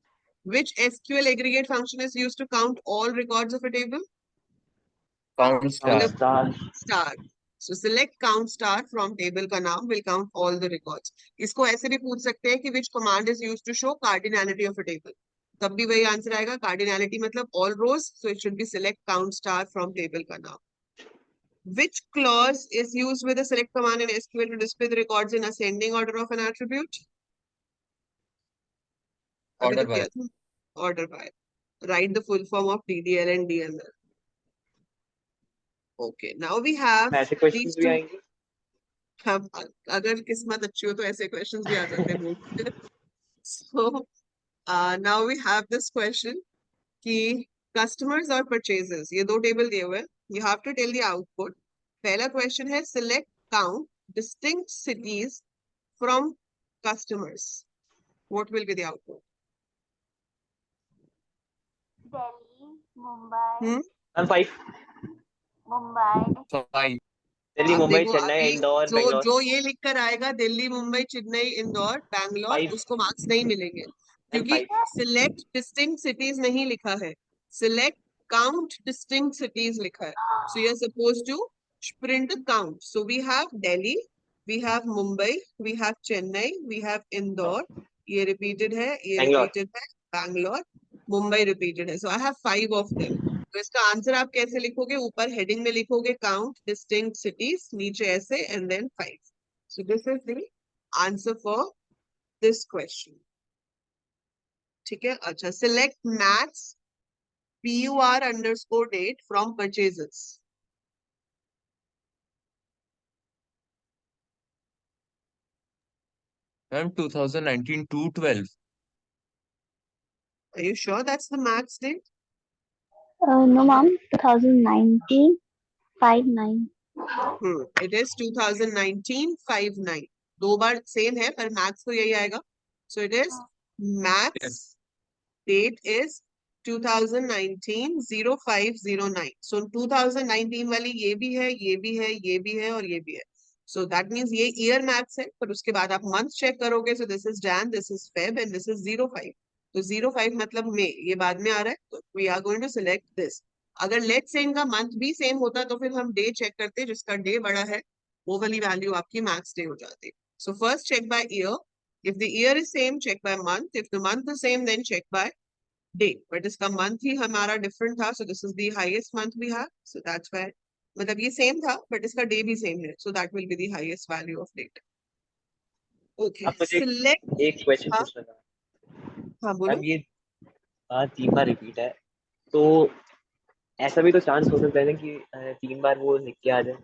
Which SQL aggregate function is used to count all records of a table? count star. मतलब Star. star. So select count star from table का नाम will count all the records. इसको ऐसे भी पूछ सकते हैं कि which command is used to show cardinality of a table. तब भी वही आंसर आएगा. Cardinality मतलब all rows, so it should be select count star from table का नाम. Which clause is used with the select command in SQL to display the records in ascending order of an attribute? अभी order तो by. किया था order by. Write the full form of DDL and DML. Okay, now we have ऐसे questions these भी too. आएंगे. हम अगर किस्मत अच्छी हो तो ऐसे क्वेश्चंस भी आ जाते हैं board. So now we have this question कि कस्टमर्स और परचेजेस, ये दो टेबल दिए हुए हैं. You have to tell the output. पहला क्वेश्चन है select count distinct cities from customers. What will be the output? Delhi, Mumbai, ma'am 5. Mumbai, 5. Delhi, आप मुंबई, देखो, चेन्नई, अभी इंदौर, जो बेंगलोर. जो ये लिख कर आएगा दिल्ली, मुंबई, चेन्नई, इंदौर, बैंगलोर, 5. उसको मार्क्स नहीं मिलेंगे मैम क्योंकि 5. सिलेक्ट डिस्टिंक्ट सिटीज नहीं लिखा है. सिलेक्ट काउंट डिस्टिंक्ट सिटीज लिखा है. So you are suppose to print count. So we have Delhi, we have Mumbai, we have Chennai, we have Indore. ये repeated है, ये बेंगलोर. repeated है, Bangalore, Mumbai repeated है. So I have 5 of them. तो इसका answer आप कैसे लिखोगे? ऊपर हेडिंग में लिखोगे काउंट डिस्टिंक्ट सिटीज, नीचे ऐसे and then 5. So this is the answer for this question. ठीक है. अच्छा, select max PUR _ from purchases. Ma'am, 2019 2/12. Are you sure that's the max date? no ma'am, 2019 5/9. It is 2019 5/9. दो बार same है पर maths तो यही आएगा. So it is maths Yes. date is 2019 0509. So 2019 वाली ये भी है, ये भी है, ये भी है और ये भी है. So that means ये ईयर मैथ्स है, पर उसके बाद आप मंथ चेक करोगे. So this is Jan, this is Feb and this is 05. तो 05 मतलब मई, ये बाद में आ रहा है. तो we are going to select this. अगर लेट से इनका मंथ भी सेम होता तो फिर हम डे चेक करते, जिसका डे बड़ा है वो वाली वैल्यू आपकी मैक्स डे हो जाती. So first check by year. If the year is same, check by month. If the month is same, then check by day. But इसका month ही हमारा different था, so this is the highest month we have. So that's why, मतलब ये same था, but इसका day भी same है. So that will be the highest value of date. Okay. अब मुझे Select. एक क्वेश्चन हाँ पूछना था. हाँ बोलो. अब ये 3 बार रिपीट है, तो ऐसा भी तो चांस हो सकता है ना कि 3 बार वो लिख के आ जाए.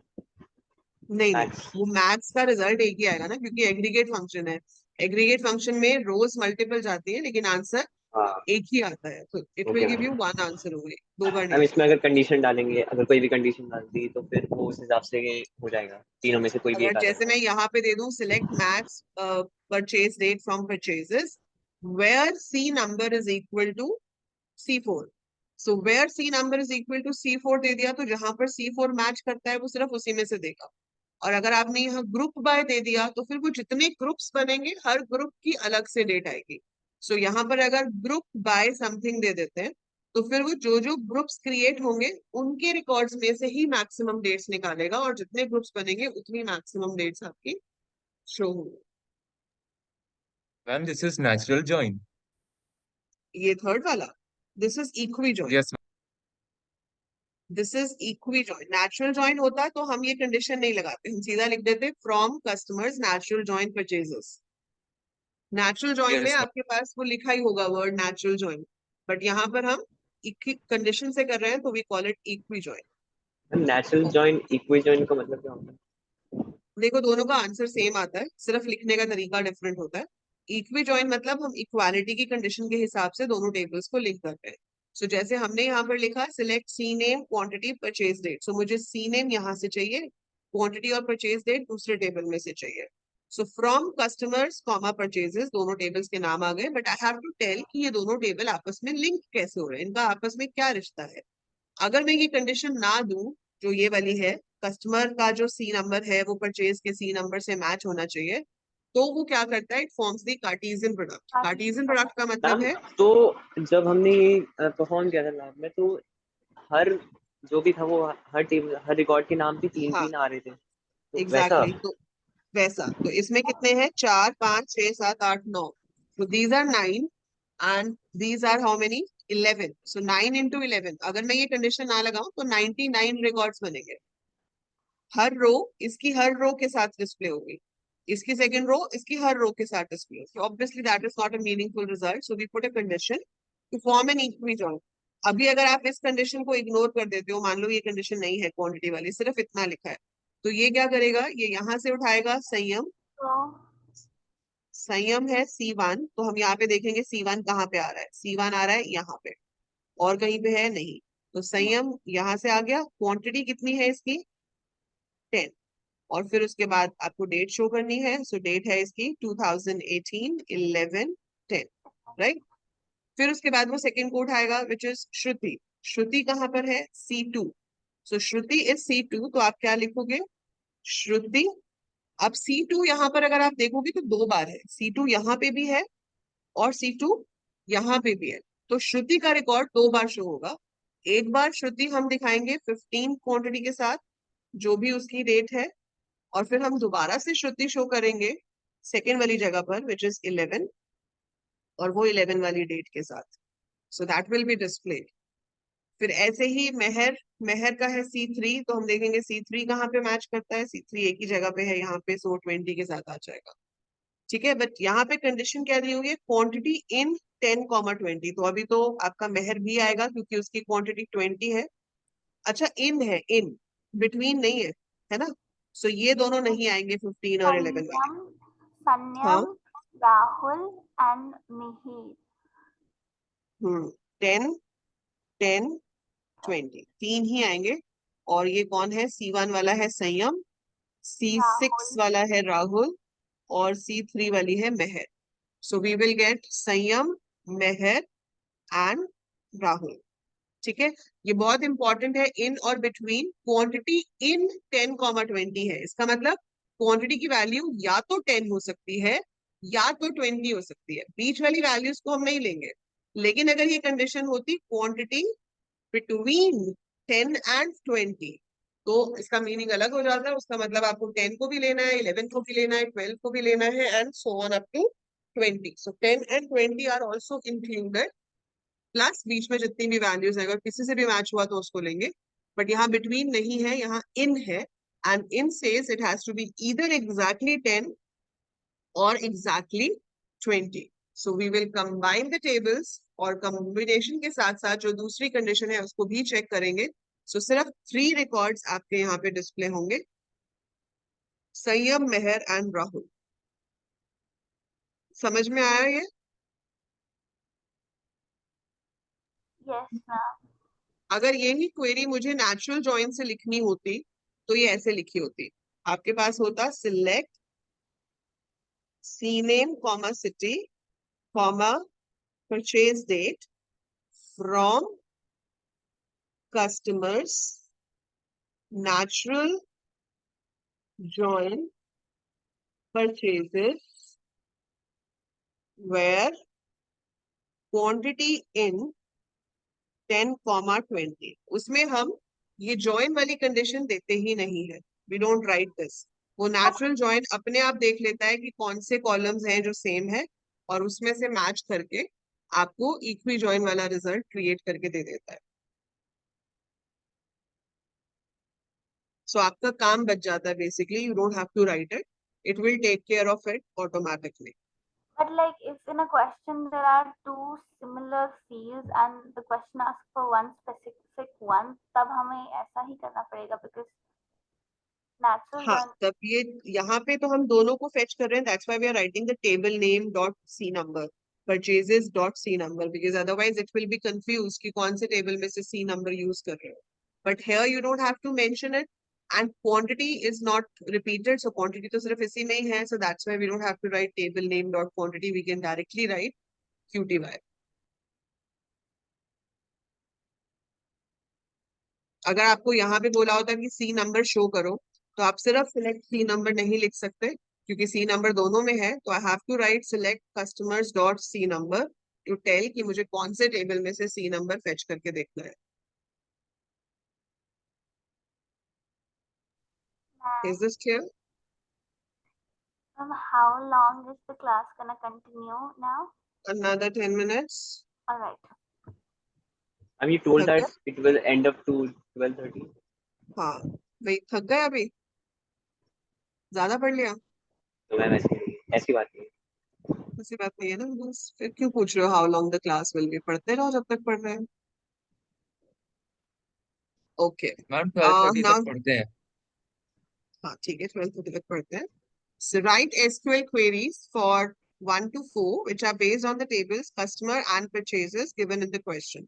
नहीं नहीं, मैक्स. वो मैथ्स का रिजल्ट एक ही आएगा ना, क्योंकि एग्रीगेट फंक्शन है. एग्रीगेट फंक्शन में रोज मल्टीपल जाती है लेकिन आंसर हाँ. एक ही आता है. तो it will okay give ma'am. You one answer only, दो बार मैम नहीं इसमें अगर कंडीशन डालेंगे, अगर कोई भी कंडीशन डाल दी तो फिर वो उस हिसाब से हो जाएगा, तीनों में से कोई भी अगर एक आ जैसे जाएगा. मैं यहाँ पे दे दूं select max purchase date from purchases where C number is equal to C4. So where C number is equal to C4 दे दिया तो जहां पर C4 मैच करता है वो सिर्फ उसी में से देगा. और अगर आपने यहाँ ग्रुप बाय दे दिया तो फिर वो जितने ग्रुप्स बनेंगे हर ग्रुप की अलग से डेट आएगी. सो यहाँ पर अगर ग्रुप बाय समथिंग दे देते हैं तो फिर वो जो जो ग्रुप्स क्रिएट होंगे उनके रिकॉर्ड्स में से ही मैक्सिमम डेट्स निकालेगा और जितने ग्रुप्स बनेंगे उतनी मैक्सिमम डेट्स आपकी शो होंगी. Ma'am, this is natural join. ये थर्ड वाला, this is equi join. Yes, ma'am. This is equi join. Natural join होता तो हम ये कंडीशन नहीं लगाते, हम सीधा लिख देते from customers natural join purchases. Natural join में Yes, ma'am. आपके पास वो लिखा ही होगा वर्ड नेचुरल जॉइन, बट यहाँ पर हम कंडीशन से कर रहे हैं तो we call it equi join. Ma'am natural join, equi join का मतलब क्या होता है? देखो दोनों का आंसर सेम आता है, सिर्फ लिखने का तरीका डिफरेंट होता है. इक्वी जॉइन मतलब हम इक्वालिटी की कंडीशन के हिसाब से दोनों टेबल्स को लिंक करते हैं. सो जैसे हमने यहाँ पर लिखा select C name quantity purchase date. So मुझे सी नेम यहाँ से चाहिए, क्वांटिटी और परचेज डेट दूसरे टेबल में से चाहिए. So from customers comma purchases दोनों टेबल्स के नाम आ गए, but I have to tell कि ये दोनों टेबल आपस में लिंक कैसे हो रहे हैं, इनका आपस में क्या रिश्ता है. अगर मैं ये कंडीशन ना दूं जो ये वाली है, कस्टमर का जो सी नंबर है वो परचेज के सी नंबर से मैच होना चाहिए, तो वो क्या करता है, it forms the Cartesian product. Cartesian product का मतलब मैम है, तो जब हमने ये परफॉर्म किया था लैब में, तो हर जो भी था वो हर टेबल, हर रिकॉर्ड के नाम पे 3 हाँ 3 आ रहे थे, तो वैसा. एग्जैक्टली. तो वैसा तो इसमें कितने हैं, 4 5 6 7 8 9. तो दीज आर 9 एंड दीज आर हाउ मेनी, 11. सो 9 into 11. अगर मैं ये कंडीशन ना लगाऊं तो 99 रिकॉर्ड्स बनेंगे. हर रो इसकी हर रो के साथ डिस्प्ले होगी. इसकी सेकंड रो इसकी हर रो के साथ display. So obviously that is not a meaningful result. So we put a condition to form an equijoin. अभी अगर आप इस कंडीशन को इग्नोर कर देते हो, मान लो ये कंडीशन नहीं है क्वांटिटी वाली, सिर्फ इतना लिखा है, तो ये क्या करेगा, ये यहाँ से उठाएगा संयम, तो संयम है C1, तो हम यहाँ पे देखेंगे C1 कहाँ पे आ रहा है, C1 आ रहा है यहाँ पे, और कहीं पे है नहीं, तो संयम यहाँ से आ गया। क्वांटिटी कितनी है इसकी 10, और फिर उसके बाद आपको डेट शो करनी है, सो डेट है इसकी 2018 11/10, राइट। फिर उसके बाद वो सेकंड कोड आएगा विच इज श्रुति। श्रुति कहाँ पर है, C2, so Shruti is C2, तो आप क्या लिखोगे, श्रुति। अब C2 यहाँ पर अगर आप देखोगे तो 2 बार है, C2 यहाँ पे भी है और C2 यहाँ पे भी है, तो श्रुति का रिकॉर्ड 2 बार शो होगा। एक बार श्रुति हम दिखाएंगे 15 क्वांटिटी के साथ, जो भी उसकी डेट है, और फिर हम दोबारा से श्रुति शो करेंगे सेकेंड वाली जगह पर विच इज 11, और वो 11 वाली डेट के साथ, सो दैट विल बी डिस्प्लेड। फिर ऐसे ही मेहर, मेहर का है C3, तो हम देखेंगे C3 कहाँ पे मैच करता है, C3 एक ही जगह पे है यहाँ पे, सो 20 के साथ आ जाएगा, ठीक है। बट यहाँ पे कंडीशन क्या दी हुई है, क्वांटिटी इन 10,20, तो अभी तो आपका मेहर भी आएगा क्योंकि उसकी क्वांटिटी 20 है। अच्छा इन है, इन बिटवीन नहीं है ना, सो ये दोनों नहीं आएंगे 15 और 11 वाले। संयम, हाँ, राहुल एंड मिहिर। 10 10 20 तीन ही आएंगे, और ये कौन है, C1 वाला है संयम, C6 राहुल वाला है राहुल, और C3 वाली है मेहर। सो वी विल गेट संयम, मेहर एंड राहुल, ठीक है। ये बहुत इंपॉर्टेंट है, इन और बिटवीन। क्वांटिटी इन 10,20 है, इसका मतलब क्वांटिटी की वैल्यू या तो 10 हो सकती है या तो 20 हो सकती है, बीच वाली वैल्यूज को हम नहीं लेंगे। लेकिन अगर ये कंडीशन होती क्वांटिटी बिटवीन 10 एंड 20, तो इसका मीनिंग अलग हो जाता है। उसका मतलब आपको 10 को भी लेना है, 11 को भी लेना है, 12 को भी लेना है, and so on up to 20। So 10 and 20 are also included, plus बीच में जितनी भी वैल्यूज है, अगर किसी से भी मैच हुआ तो उसको लेंगे। बट यहाँ बिटवीन नहीं है, यहाँ इन है, and in says it has to be either exactly 10 और exactly 20। So we will combine the tables, और कॉम्बिनेशन के साथ साथ जो दूसरी कंडीशन है उसको भी चेक करेंगे। सो सिर्फ 3 रिकॉर्ड्स आपके यहाँ पे डिस्प्ले होंगे, संयम, मेहर एंड राहुल। समझ में आया ये? Yes ma'am. अगर यही क्वेरी मुझे नेचुरल जॉइन से लिखनी होती तो ये ऐसे लिखी होती, आपके पास होता select CNAME, city, purchase date from customers, natural join purchases where quantity in 10,20। उसमें हम ये जॉइन वाली कंडीशन देते ही नहीं है, वी डोंट राइट दिस। वो नेचुरल जॉइन अपने आप देख लेता है कि कौन से कॉलम्स हैं जो सेम है, और उसमें से मैच करके आपको इक्वी जॉइन वाला रिजल्ट क्रिएट करके दे देता है। सो आपका काम बच जाता है basically, you don't have to write it, it will take care of it automatically. But like if in a question there are two similar fields and the question asks for one specific one, तब हमें ऐसा ही करना पड़ेगा because natural हाँ, join. तब ये यहाँ पे तो हम दोनों को फेच कर रहे हैं, that's why we are writing the table name dot C number, purchases dot C number, because otherwise it will be confuse कि कौन से टेबल में से सी नंबर यूज कर रहे हो। But here you don't have to mention it, and quantity is not repeated, so quantity तो सिर्फ इसी में ही है, so that's why we don't have to write table name dot quantity, we can directly write QTY। अगर आपको यहाँ पे बोला होता कि सी नंबर शो करो, तो आप सिर्फ सिलेक्ट सी नंबर नहीं लिख सकते, क्योंकि सी नंबर दोनों में है, तो I have to write select customers dot C number to tell कि मुझे कौन से टेबल में से सी नंबर फेच करके देखना है। Is this clear? How long is the class gonna continue now? Another 10 minutes. All right. And you told थक that गया? it will end up to 12:30. हाँ भाई, थक गया अभी, ज्यादा पढ़ लिया? तो मैम ऐसी नहीं है, ऐसी बात नहीं है। ऐसी बात नहीं है ना, बस फिर क्यों पूछ रहे हो how long the class will be? पढ़ते रहो जब तक पढ़ रहे हैं। ओके, मैम 12:30 तक नाउ पढ़ते हैं। हाँ ठीक है, 12:30 तक पढ़ते हैं। So write SQL queries for 1 to 4 which are based on the tables customer and purchases given in the question.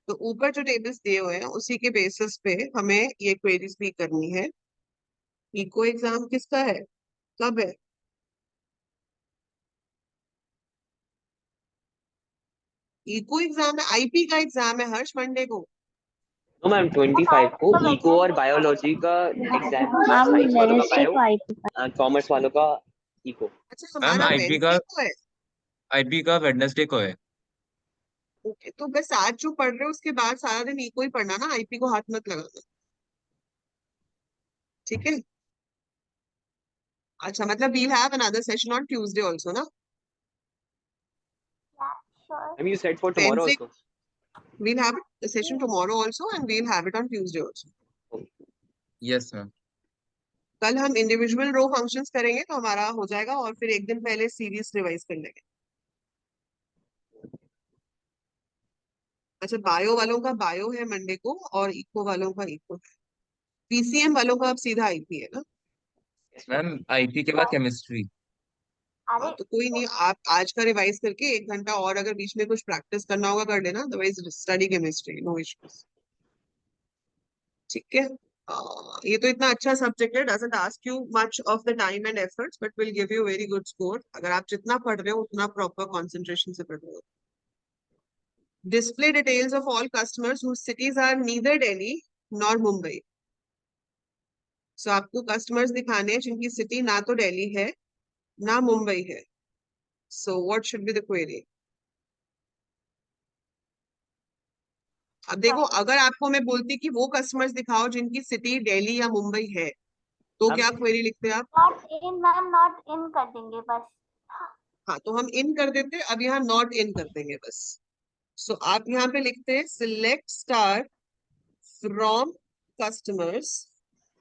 तो ऊपर जो टेबल्स दिए हुए हैं उसी के बेसिस पे हमें ये क्वेरीज भी करनी है। इको एग्जाम किसका है, कब है? इको एग्जाम है, आईपी का एग्जाम है हर्ष, मंडे को। तो मैम 25 को इको और बायोलॉजी का एग्जाम है, साइंस वालों का बायो, कॉमर्स वालों का इको। अच्छा, मैम हमारा वेंसडे को है। आईपी का वेडनेसडे को है। ओके, तो बस आज जो पढ़ रहे हो उसके बाद सारा दिन इको ही पढ़ना ना, आईपी को हाथ मत लगाना, ठीक है? अच्छा, मतलब we'll have another session on Tuesday also ना? Yeah, sure. Ma'am you said for tomorrow Wednesday also. we'll have a session tomorrow also and we'll have it on Tuesday also. Yes ma'am. कल हम individual row functions करेंगे तो हमारा हो जाएगा, और फिर एक दिन पहले सीरीज रिवाइज कर लेंगे। अच्छा, बायो वालों का बायो है मंडे को और इको वालों का इको है। पीसीएम वालों का अब सीधा आईपी है ना? मैम आईपी के बाद केमिस्ट्री। हाँ, अरे तो कोई नहीं, आप आज का रिवाइज करके 1 घंटा और अगर बीच में कुछ प्रैक्टिस करना होगा कर लेना, otherwise study chemistry, no issues, ठीक है? ये तो इतना अच्छा सब्जेक्ट है, doesn't ask you much of the time and efforts but will give you very good score अगर आप जितना पढ़ रहे हो उतना प्रॉपर कंसंट्रेशन से पढ़ रहे हो। Display details of all customers whose cities are neither Delhi nor Mumbai. So आपको कस्टमर्स दिखाने हैं जिनकी सिटी ना तो दिल्ली है ना मुंबई है। So what should be the query? अब देखो, अगर आपको मैं बोलती कि वो कस्टमर्स दिखाओ जिनकी सिटी दिल्ली या मुंबई है, तो हम क्या क्वेरी लिखते आप? Not in ma'am, not in कर देंगे बस। हाँ, तो हम इन कर देते, अब यहाँ नॉट इन कर देंगे बस। सो आप यहाँ पे लिखते हैं सिलेक्ट स्टार फ्रॉम कस्टमर्स।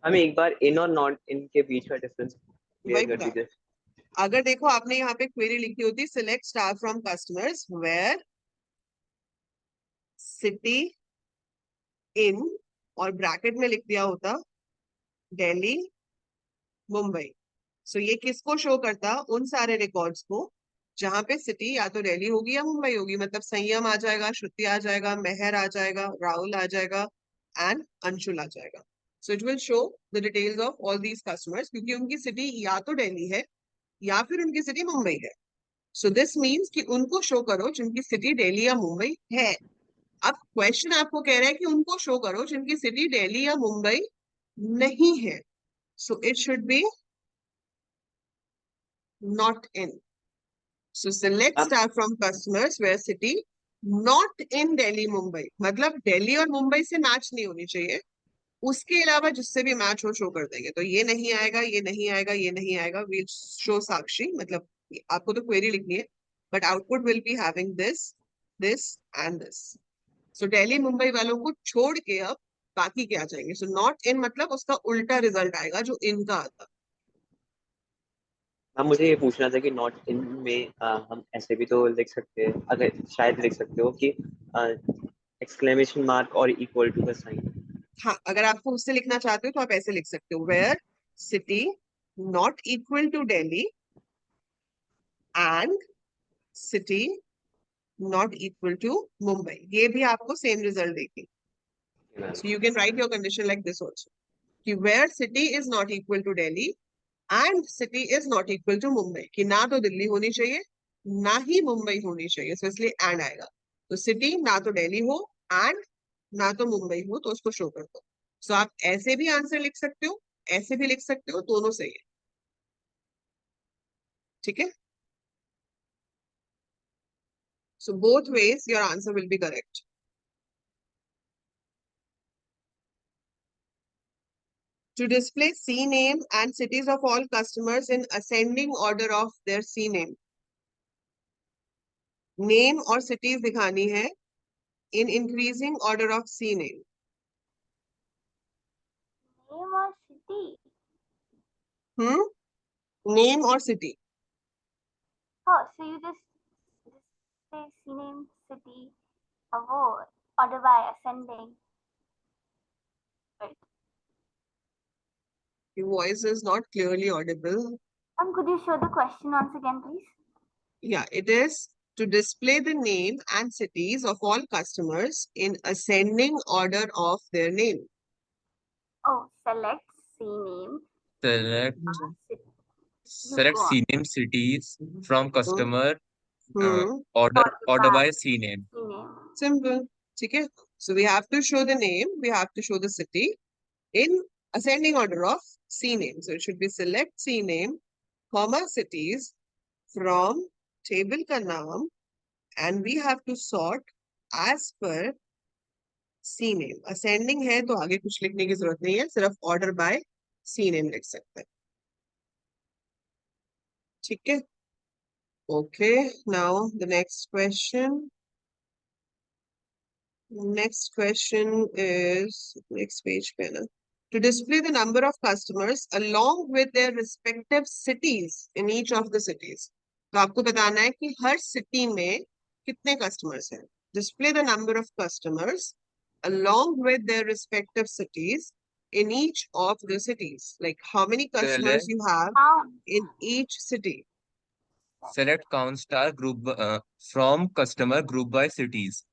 हम एक बार इन और नॉट इन के बीच का डिफरेंस क्लियर वही कर बता, दीजिए। अगर देखो आपने यहाँ पे क्वेरी लिखी होती select star from customers where city in, और ब्रैकेट में लिख दिया होता दिल्ली मुंबई। सो ये किसको शो करता? उन सारे रिकॉर्ड्स को जहां पे सिटी या तो दिल्ली होगी या मुंबई होगी, मतलब संयम आ जाएगा, श्रुति आ जाएगा, मेहर आ जाएगा, राहुल आ जाएगा एंड अंशुल आ जाएगा। So it will show the details of all these customers क्योंकि उनकी सिटी या तो दिल्ली है या फिर उनकी सिटी मुंबई है। सो दिस मीन्स कि उनको शो करो जिनकी सिटी दिल्ली या मुंबई है। अब क्वेश्चन आपको कह रहा है कि उनको शो करो जिनकी सिटी दिल्ली या मुंबई नहीं है। So it should B not in. So select अब star from customers where city not in Delhi Mumbai, मतलब दिल्ली और मुंबई से मैच नहीं होनी चाहिए, उसके अलावा जिससे भी मैच हो शो कर देंगे। तो ये नहीं आएगा, ये नहीं आएगा, ये नहीं आएगा, विल शो साक्षी, मतलब आपको तो क्वेरी लिखनी है but output will be having this this and this. So Delhi Mumbai वालों को छोड़ के अब बाकी के आ जाएंगे। सो नॉट इन मतलब उसका उल्टा रिजल्ट आएगा जो इनका आता। हम मुझे ये पूछना था कि नॉट इन में हम ऐसे भी तो लिख सकते हैं, अगर शायद लिख सकते हो कि एक्सक्लेमेशन मार्क और इक्वल टू का साइन। हाँ, अगर आपको उससे लिखना चाहते हो तो आप ऐसे लिख सकते हो where city not equal to Delhi and city not equal to Mumbai, ये भी आपको सेम रिजल्ट देगी। So you can write your condition like this also कि where city is not equal to Delhi and city is not equal to Mumbai, कि ना तो दिल्ली होनी चाहिए ना ही मुंबई होनी चाहिए, so इसलिए एंड आएगा। तो सिटी ना तो दिल्ली हो एंड ना तो मुंबई हो, तो उसको शो कर दो। सो आप ऐसे भी आंसर लिख सकते हो, ऐसे भी लिख सकते हो, दोनों सही है, ठीक है? So both ways your answer will be correct. To display C name and cities of all customers in ascending order of their C name. Name और cities दिखानी है in increasing order of C name. Name और city, hmm Name or city? Oh, so you just say name, city, order by ascending. Right. Your voice is not clearly audible. Could you show the question once again, please? Yeah, it is to display the name and cities of all customers in ascending order of their name. Oh, select name. Select City. select go on. CNAME cities from customer Hmm. order by CNAME. CNAME. Simple. Okay. So we have to show the name, we have to show the city in ascending order of CNAME. So it should be select CNAME, comma cities from table का नाम, and we have to sort as per CNAME. Ascending है तो आगे कुछ लिखने की जरूरत नहीं है, सिर्फ order by CNAME लिख सकते हैं. ठीक है? Okay, now the next question. Next question is next page पे ना. To display the number of customers along with their respective cities in each of the cities. तो आपको बताना है कि हर city में कितने customers हैं. Display the number of customers along with their respective cities in each of the cities. Like how many customers Select you have in each city. select count star group from customer group by cities.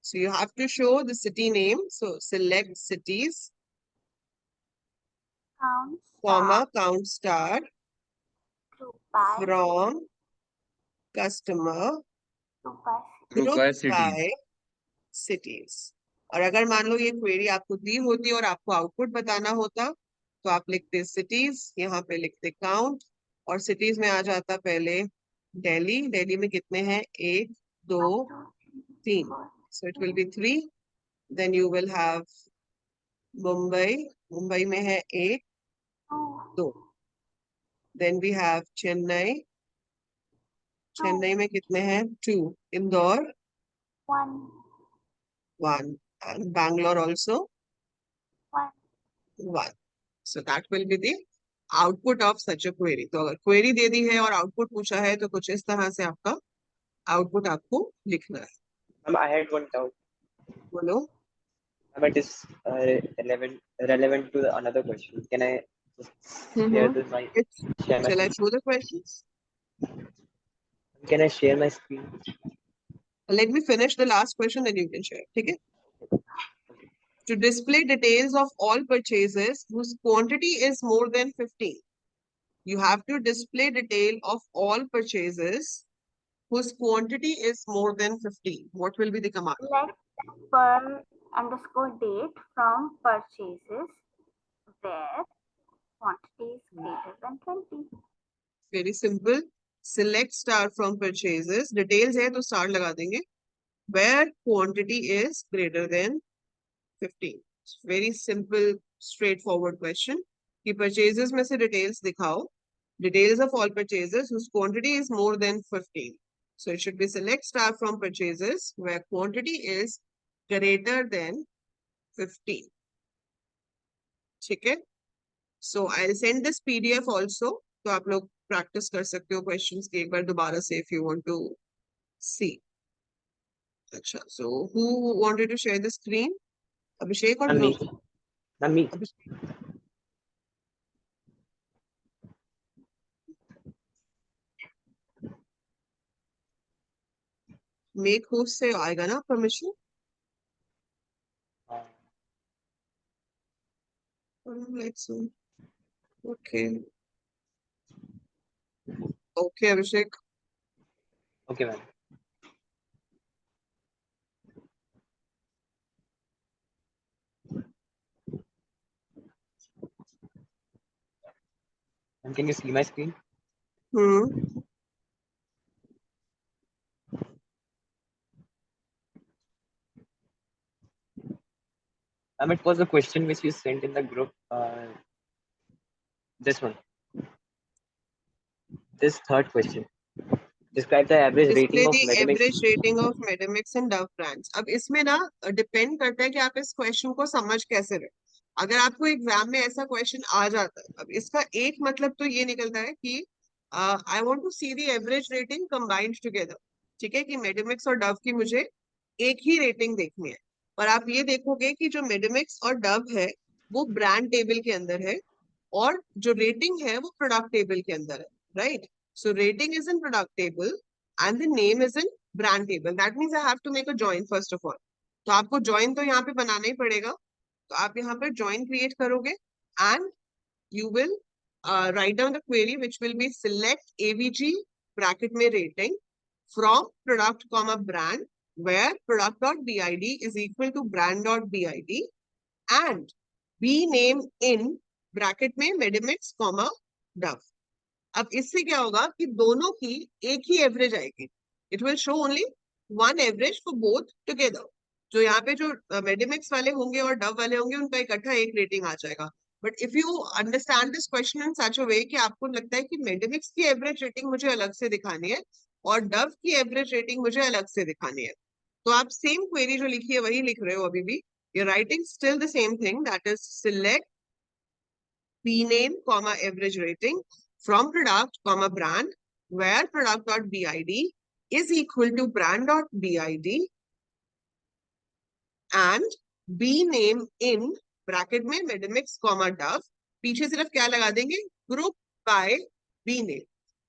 So you have to show the city name. So select cities, comma, count star from customer Group by cities. by cities. और अगर मान लो ये query आपको दी होती और आपको output बताना होता तो आप लिखते सिटीज, यहाँ पे लिखते काउंट और सिटीज में आ जाता पहले दिल्ली. दिल्ली में कितने हैं? 1 2 3. So it will be 3. Then you will have Mumbai. Mumbai में है 1 2. Then we have Chennai. Chennai में कितने हैं? 2. Indore 1. And Bangalore also 1. So that will be the output of such a query. तो अगर query दे दी है और output पूछा है तो कुछ इस तरह से आपका output आपको लिखना है. I had one doubt. बोलो. But it's relevant to another question. Can I just share this my share my Shall I screen? show the questions? Can I share my screen? Let me finish the last question, then you can share. ठीक है? To display details of all purchases whose quantity is more than 15. You have to display detail of all purchases whose quantity is more than 15. What will be the command? Select per underscore date from purchases where quantity is greater than 20. Very simple. Select star from purchases. Details है तो star लगा देंगे. Where quantity is greater than 15. Very simple, straightforward question. कि purchases में से details दिखाओ. Details of all purchases whose quantity is more than 15. So it should be select star from purchases where quantity is greater than 15. ठीक है? So I'll send this PDF also. तो आप लोग practice कर सकते हो questions की एक बार दोबारा से if you want to see. अच्छा, so who wanted to share the screen? Abhishek or Me. Dhruv? Me. Make host से आएगा ना permission? Let's see. Okay. Okay, Abhishek. Okay, ma'am. And can you see my screen? It was a question which you sent in the group. This one. This third question. Describe the average Display rating of the Medimix. average rating of Medimix and Dove brands. अब इसमें ना depend करता है कि आप इस question को समझ कैसे रहे. अगर आपको एग्जाम में ऐसा क्वेश्चन आ जाता है, अब इसका एक मतलब तो ये निकलता है कि I want to see the average rating combined together. ठीक है, कि मेडिमिक्स और डव की मुझे एक ही रेटिंग देखनी है। और आप ये देखोगे कि जो मेडिमिक्स और डव है वो ब्रांड टेबल के अंदर है, और जो रेटिंग है वो प्रोडक्ट टेबल के अंदर है, right? So rating is in product table and the name is in brand table. That means I have to make a join first of all. तो आपको जॉइन तो यहाँ पे बनाना ही पड़ेगा। तो आप यहाँ पर जॉइन क्रिएट करोगे and you will write down the query which will be select AVG bracket में rating from product comma brand where product.bid is equal to brand.bid and b name in bracket में medimix comma dove। अब इससे क्या होगा कि दोनों की एक ही एवरेज आएगी। It will show only one average for both together. जो यहाँ पे जो मेडिमिक्स वाले होंगे और डव वाले होंगे उनका इकट्ठा एक रेटिंग आ जाएगा। But if you understand this question in such a way कि आपको लगता है कि मेडिमिक्स की एवरेज रेटिंग मुझे अलग से दिखानी है और डव की एवरेज रेटिंग मुझे अलग से दिखानी है, तो आप सेम क्वेरी जो लिखी है वही लिख रहे हो अभी भी। You writing still the same thing, that is select P name, comma average rating from product, comma brand, where product.bid is equal to brand.bid and B name in bracket में medimix, comma dove। पीछे सिर्फ क्या लगा देंगे, group by B name।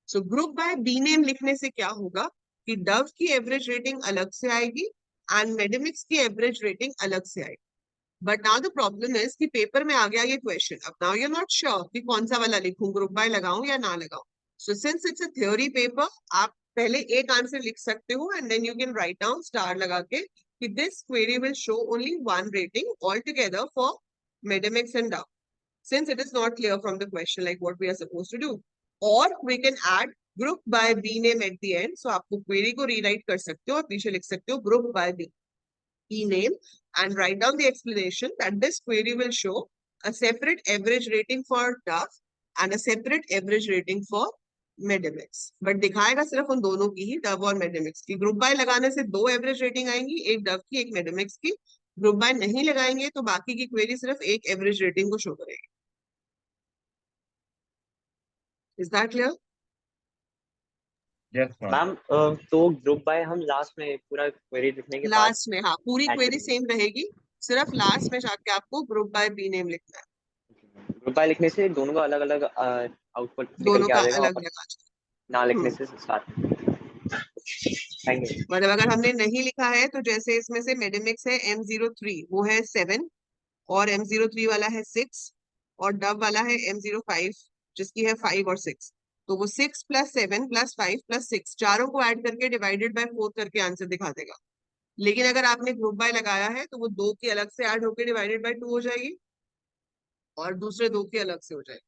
So group by B name लिखने से क्या होगा कि dove की एवरेज रेटिंग अलग से आएगी एंड medimix की एवरेज रेटिंग अलग से आएगी। But now the problem is कि पेपर में आ गया ये क्वेश्चन। अब now you are not sure कि कौन सा वाला लिखूं, ग्रुप बाय लगाऊं या ना लगाऊं। So since it's a theory paper, आप पहले एक आंसर लिख सकते हो and then you can write down star लगा के कि this query will show only one rating all together for Medimix and Dove, since it is not clear from the question like what we are supposed to do। or we can add group by b name at the end। so आपको query को rewrite कर सकते हो और पीछे लिख सकते हो group by b name and write down the explanation that this query will show a separate average rating for Dove and a separate average rating for Medimix। But दिखाएगा सिर्फ उन दोनों की ही, Dove और Medimix की। ग्रुप बाय लगाने से दो एवरेज रेटिंग आएंगी, एक Dove की एक Medimix की। ग्रुप बाय नहीं लगाएंगे तो बाकी की क्वेरी सिर्फ एक एवरेज रेटिंग को शो करेगी। Is that clear? Yes, ma'am. Ma'am तो ग्रुप बाय हम लास्ट में पूरा क्वेरी लिखने के बाद लास्ट में, हाँ, पूरी add क्वेरी करेंगे। सेम रहेगी, सिर्फ लास्ट में जाके आपको ग्रुप बाय बी नेम लिखना है। ग्रुप बाय लिखने से दोनों का अलग अलग आउटपुट निकल दोनों के का आ जाएगा अलग वापस, अलग आ जाएगा। ना लिखने से साथ में। Thank you. मतलब अगर हमने नहीं लिखा है तो जैसे इसमें से मेडिमिक्स है M03, वो है 7, और M03 वाला है 6, और डब वाला है M05 जिसकी है 5 और 6। तो वो 6 + 7 + 5 + 6 चारों को ऐड करके डिवाइडेड बाय 4 करके आंसर दिखा देगा। लेकिन अगर आपने ग्रुप बाय लगाया है तो वो दो की अलग से ऐड होकर डिवाइडेड बाय 2 हो जाएगी और दूसरे दो की अलग से हो जाएगी।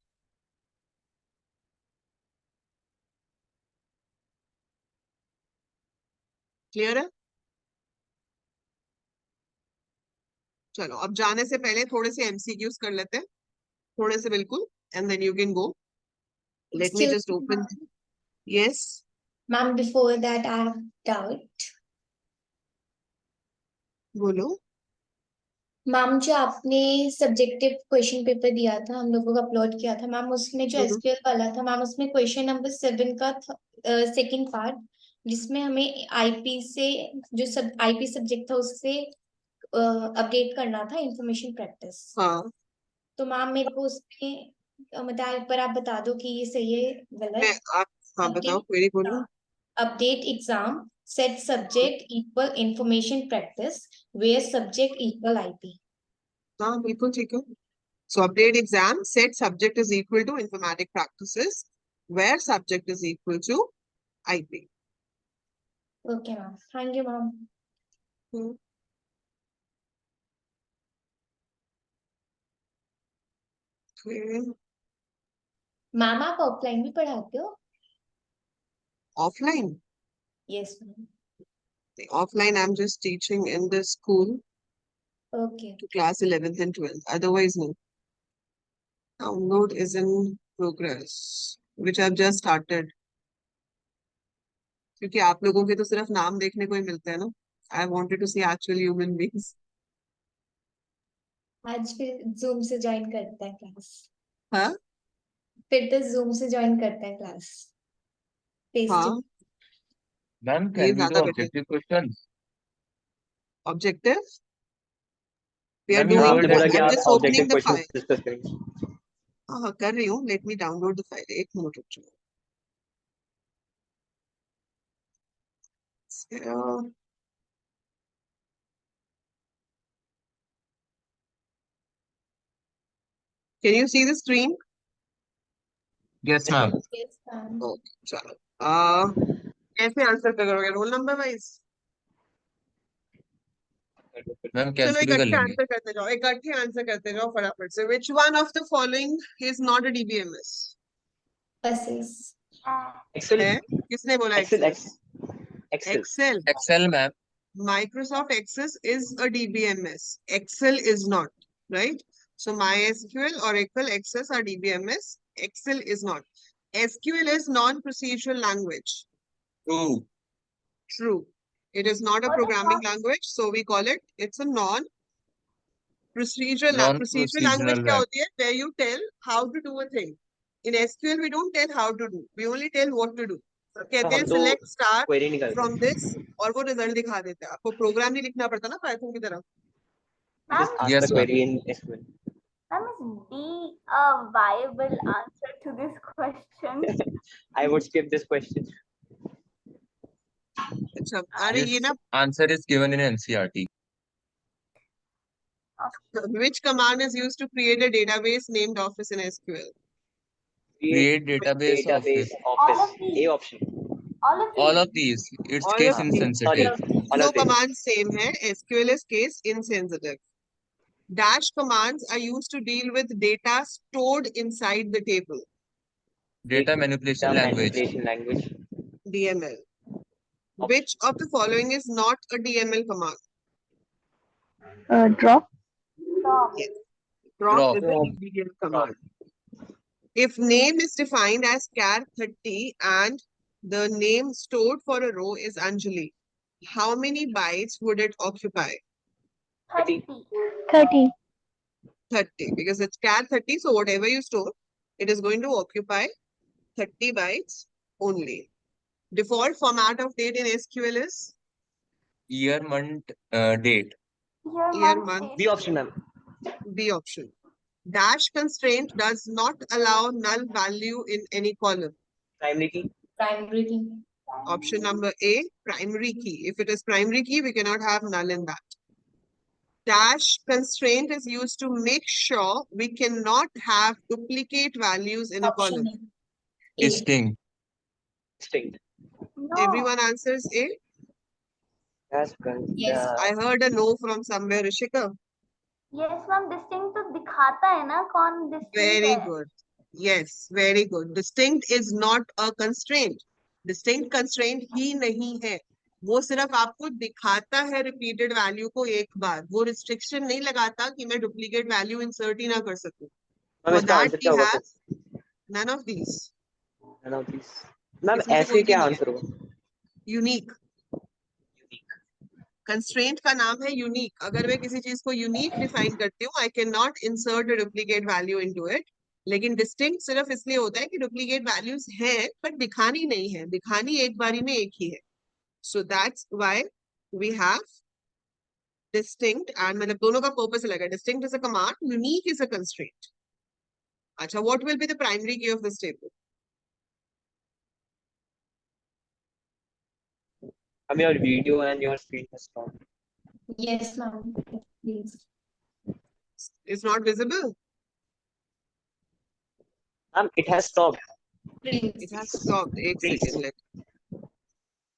क्लियर है? चलो अब जाने से पहले थोड़े से MCQs कर लेते हैं, थोड़े से बिल्कुल, and then you can go. Let me Excuse just me, open. Yes, ma'am, before that I have doubt. बोलो। मैम जो आपने सब्जेक्टिव क्वेश्चन पेपर दिया था, हम लोगों को अपलोड किया था मैम, उसमें जो SQL वाला था मैम, उसमें क्वेश्चन नंबर 7 का सेकंड पार्ट, जिसमें हमें आईपी से, जो सब आईपी सब्जेक्ट था उससे अपडेट करना था इंफॉर्मेशन प्रैक्टिस। हाँ, तो मैम मेरे को उसमें मतलब एक बार आप बता दो कि ये सही है मैं गलत। आप, हाँ बताओ, अपडेट, क्वेरी बोलो। Update exam set subject equal information practice where subject equal IP. हाँ बिल्कुल ठीक है। So update exam set subject is equal to informatic practices where subject is equal to IP। Okay ma'am, thank you ma'am. Ma'am आप offline भी पढ़ाते हो? Offline? Yes ma'am. Offline I'm just teaching in the school okay. to class 11th and 12th. Otherwise no. Download is in progress, which I've just started. क्योंकि आप लोगों के तो सिर्फ नाम देखने को ही मिलते हैं ना। I wanted to see actual human beings. आज फिर जूम से ज्वाइन करता है क्लास। हाँ फिर तो जूम से ज्वाइन करता है क्लास फेस टू। हाँ मैम ये कैन वी ज्यादा do better. Objective questions? Objective we are ma'am you हाँ, डूइंग आपने टोल्ड बोला दैट, कि आई एम आप just objective opening the question file. Discuss करेंगे। हाँ कर रही हूँ, let me download the file, एक मिनट रुक जाओ। Can you see the screen? Yes Yes, ma'am. ma'am. Yes ma'am. Okay चलो। कैसे आंसर करोगे, रोल नंबर वाइज? मैम चलो कैसे भी कर इकट्ठे लेंगे। आंसर करते जाओ, इकट्ठे आंसर करते जाओ फटाफट से। Which one of the following is not a DBMS? बसेस। Excel, है, किसने बोला Excel, Excel? Excel. Excel, Excel ma'am. Microsoft Access is a DBMS. Excel is not, right? So MySQL, Oracle, Access are DBMS. Excel is not. SQL is non-procedural language. True. True. It is not a What programming about language, so we call it, it's a non-procedural Non procedural language procedural क्या होती है? Where you tell how to do a thing. In SQL, we don't tell how to do. We only tell what to do. कहते हैं हम तो select star query निकालते from हैं। this और वो रिजल्ट दिखा देता है। आपको प्रोग्राम नहीं लिखना पड़ता ना पाइथन की तरह। Just ask Yes the ma'am. query in SQL. ma'am, is D a viable answer to this question? I would skip this question. अच्छा अरे ये This ना, answer is given in NCERT. which command is used to create a database named office in SQL? Create database Database office. All of office. these. A option. All of All these. of these. It's All case of these. Sorry, insensitive. all तीनों of this. Command same है। SQL is case insensitive. Dash commands are used to deal with data stored inside the table. Data manipulation Data language. manipulation language. DML. Which of the following is not a DML command? Drop. Stop. Yes. Drop is a Drop. DML command. If name is defined as char 30 and the name stored for a row is Anjali, how many bytes would it occupy? 30. 30. 30, because it's char 30, so whatever you store, it is going to occupy 30 bytes only. Default format of date in SQL is Year, month, date. Year, year, month, month, date. B option, ma'am. B option. Dash constraint does not allow null value in any column. Primary key. Primary की। Option number A, primary key. If it is primary key, we cannot have null in that. Dash constraint is used to make sure we cannot have duplicate values in a column. Option है A। Distinct. Distinct. No. Everyone answers A. Yes, Yes. I heard a no from somewhere, Rishika. Yes, ma'am. Distinct तो दिखाता है ना कौन distinct Very है. good. Yes, very good. Distinct is not a constraint. Distinct constraint ही नहीं है, वो सिर्फ आपको दिखाता है रिपीटेड वैल्यू को एक बार, वो रिस्ट्रिक्शन नहीं लगाता कि मैं डुप्लीकेट वैल्यू इंसर्ट ही ना कर सकूं। मैम For इसका that आंसर we क्या होगा have फिर? none of these. None of these. Ma'am इसमें से ऐसे कोई भी क्या नहीं आंसर है। होगा? Unique, Unique. कंस्ट्रेंट का नाम है यूनिक। अगर मैं किसी चीज को यूनिक डिफाइन करती हूँ, I can not insert a duplicate value into it. लेकिन डिस्टिंक्ट सिर्फ इसलिए होता है कि डुप्लीकेट वैल्यूज हैं पर दिखानी नहीं है, दिखानी एक बारी में एक ही है। So that's why we have distinct, and मतलब दोनों का पर्पस अलग है। Distinct is a command, unique is a constraint. अच्छा, what will be the primary key of this table? Ma'am, your video and your screen has stopped. Yes, ma'am. Please. It's not visible. Ma'am, it has stopped. Please. It has stopped. एक Please. second, let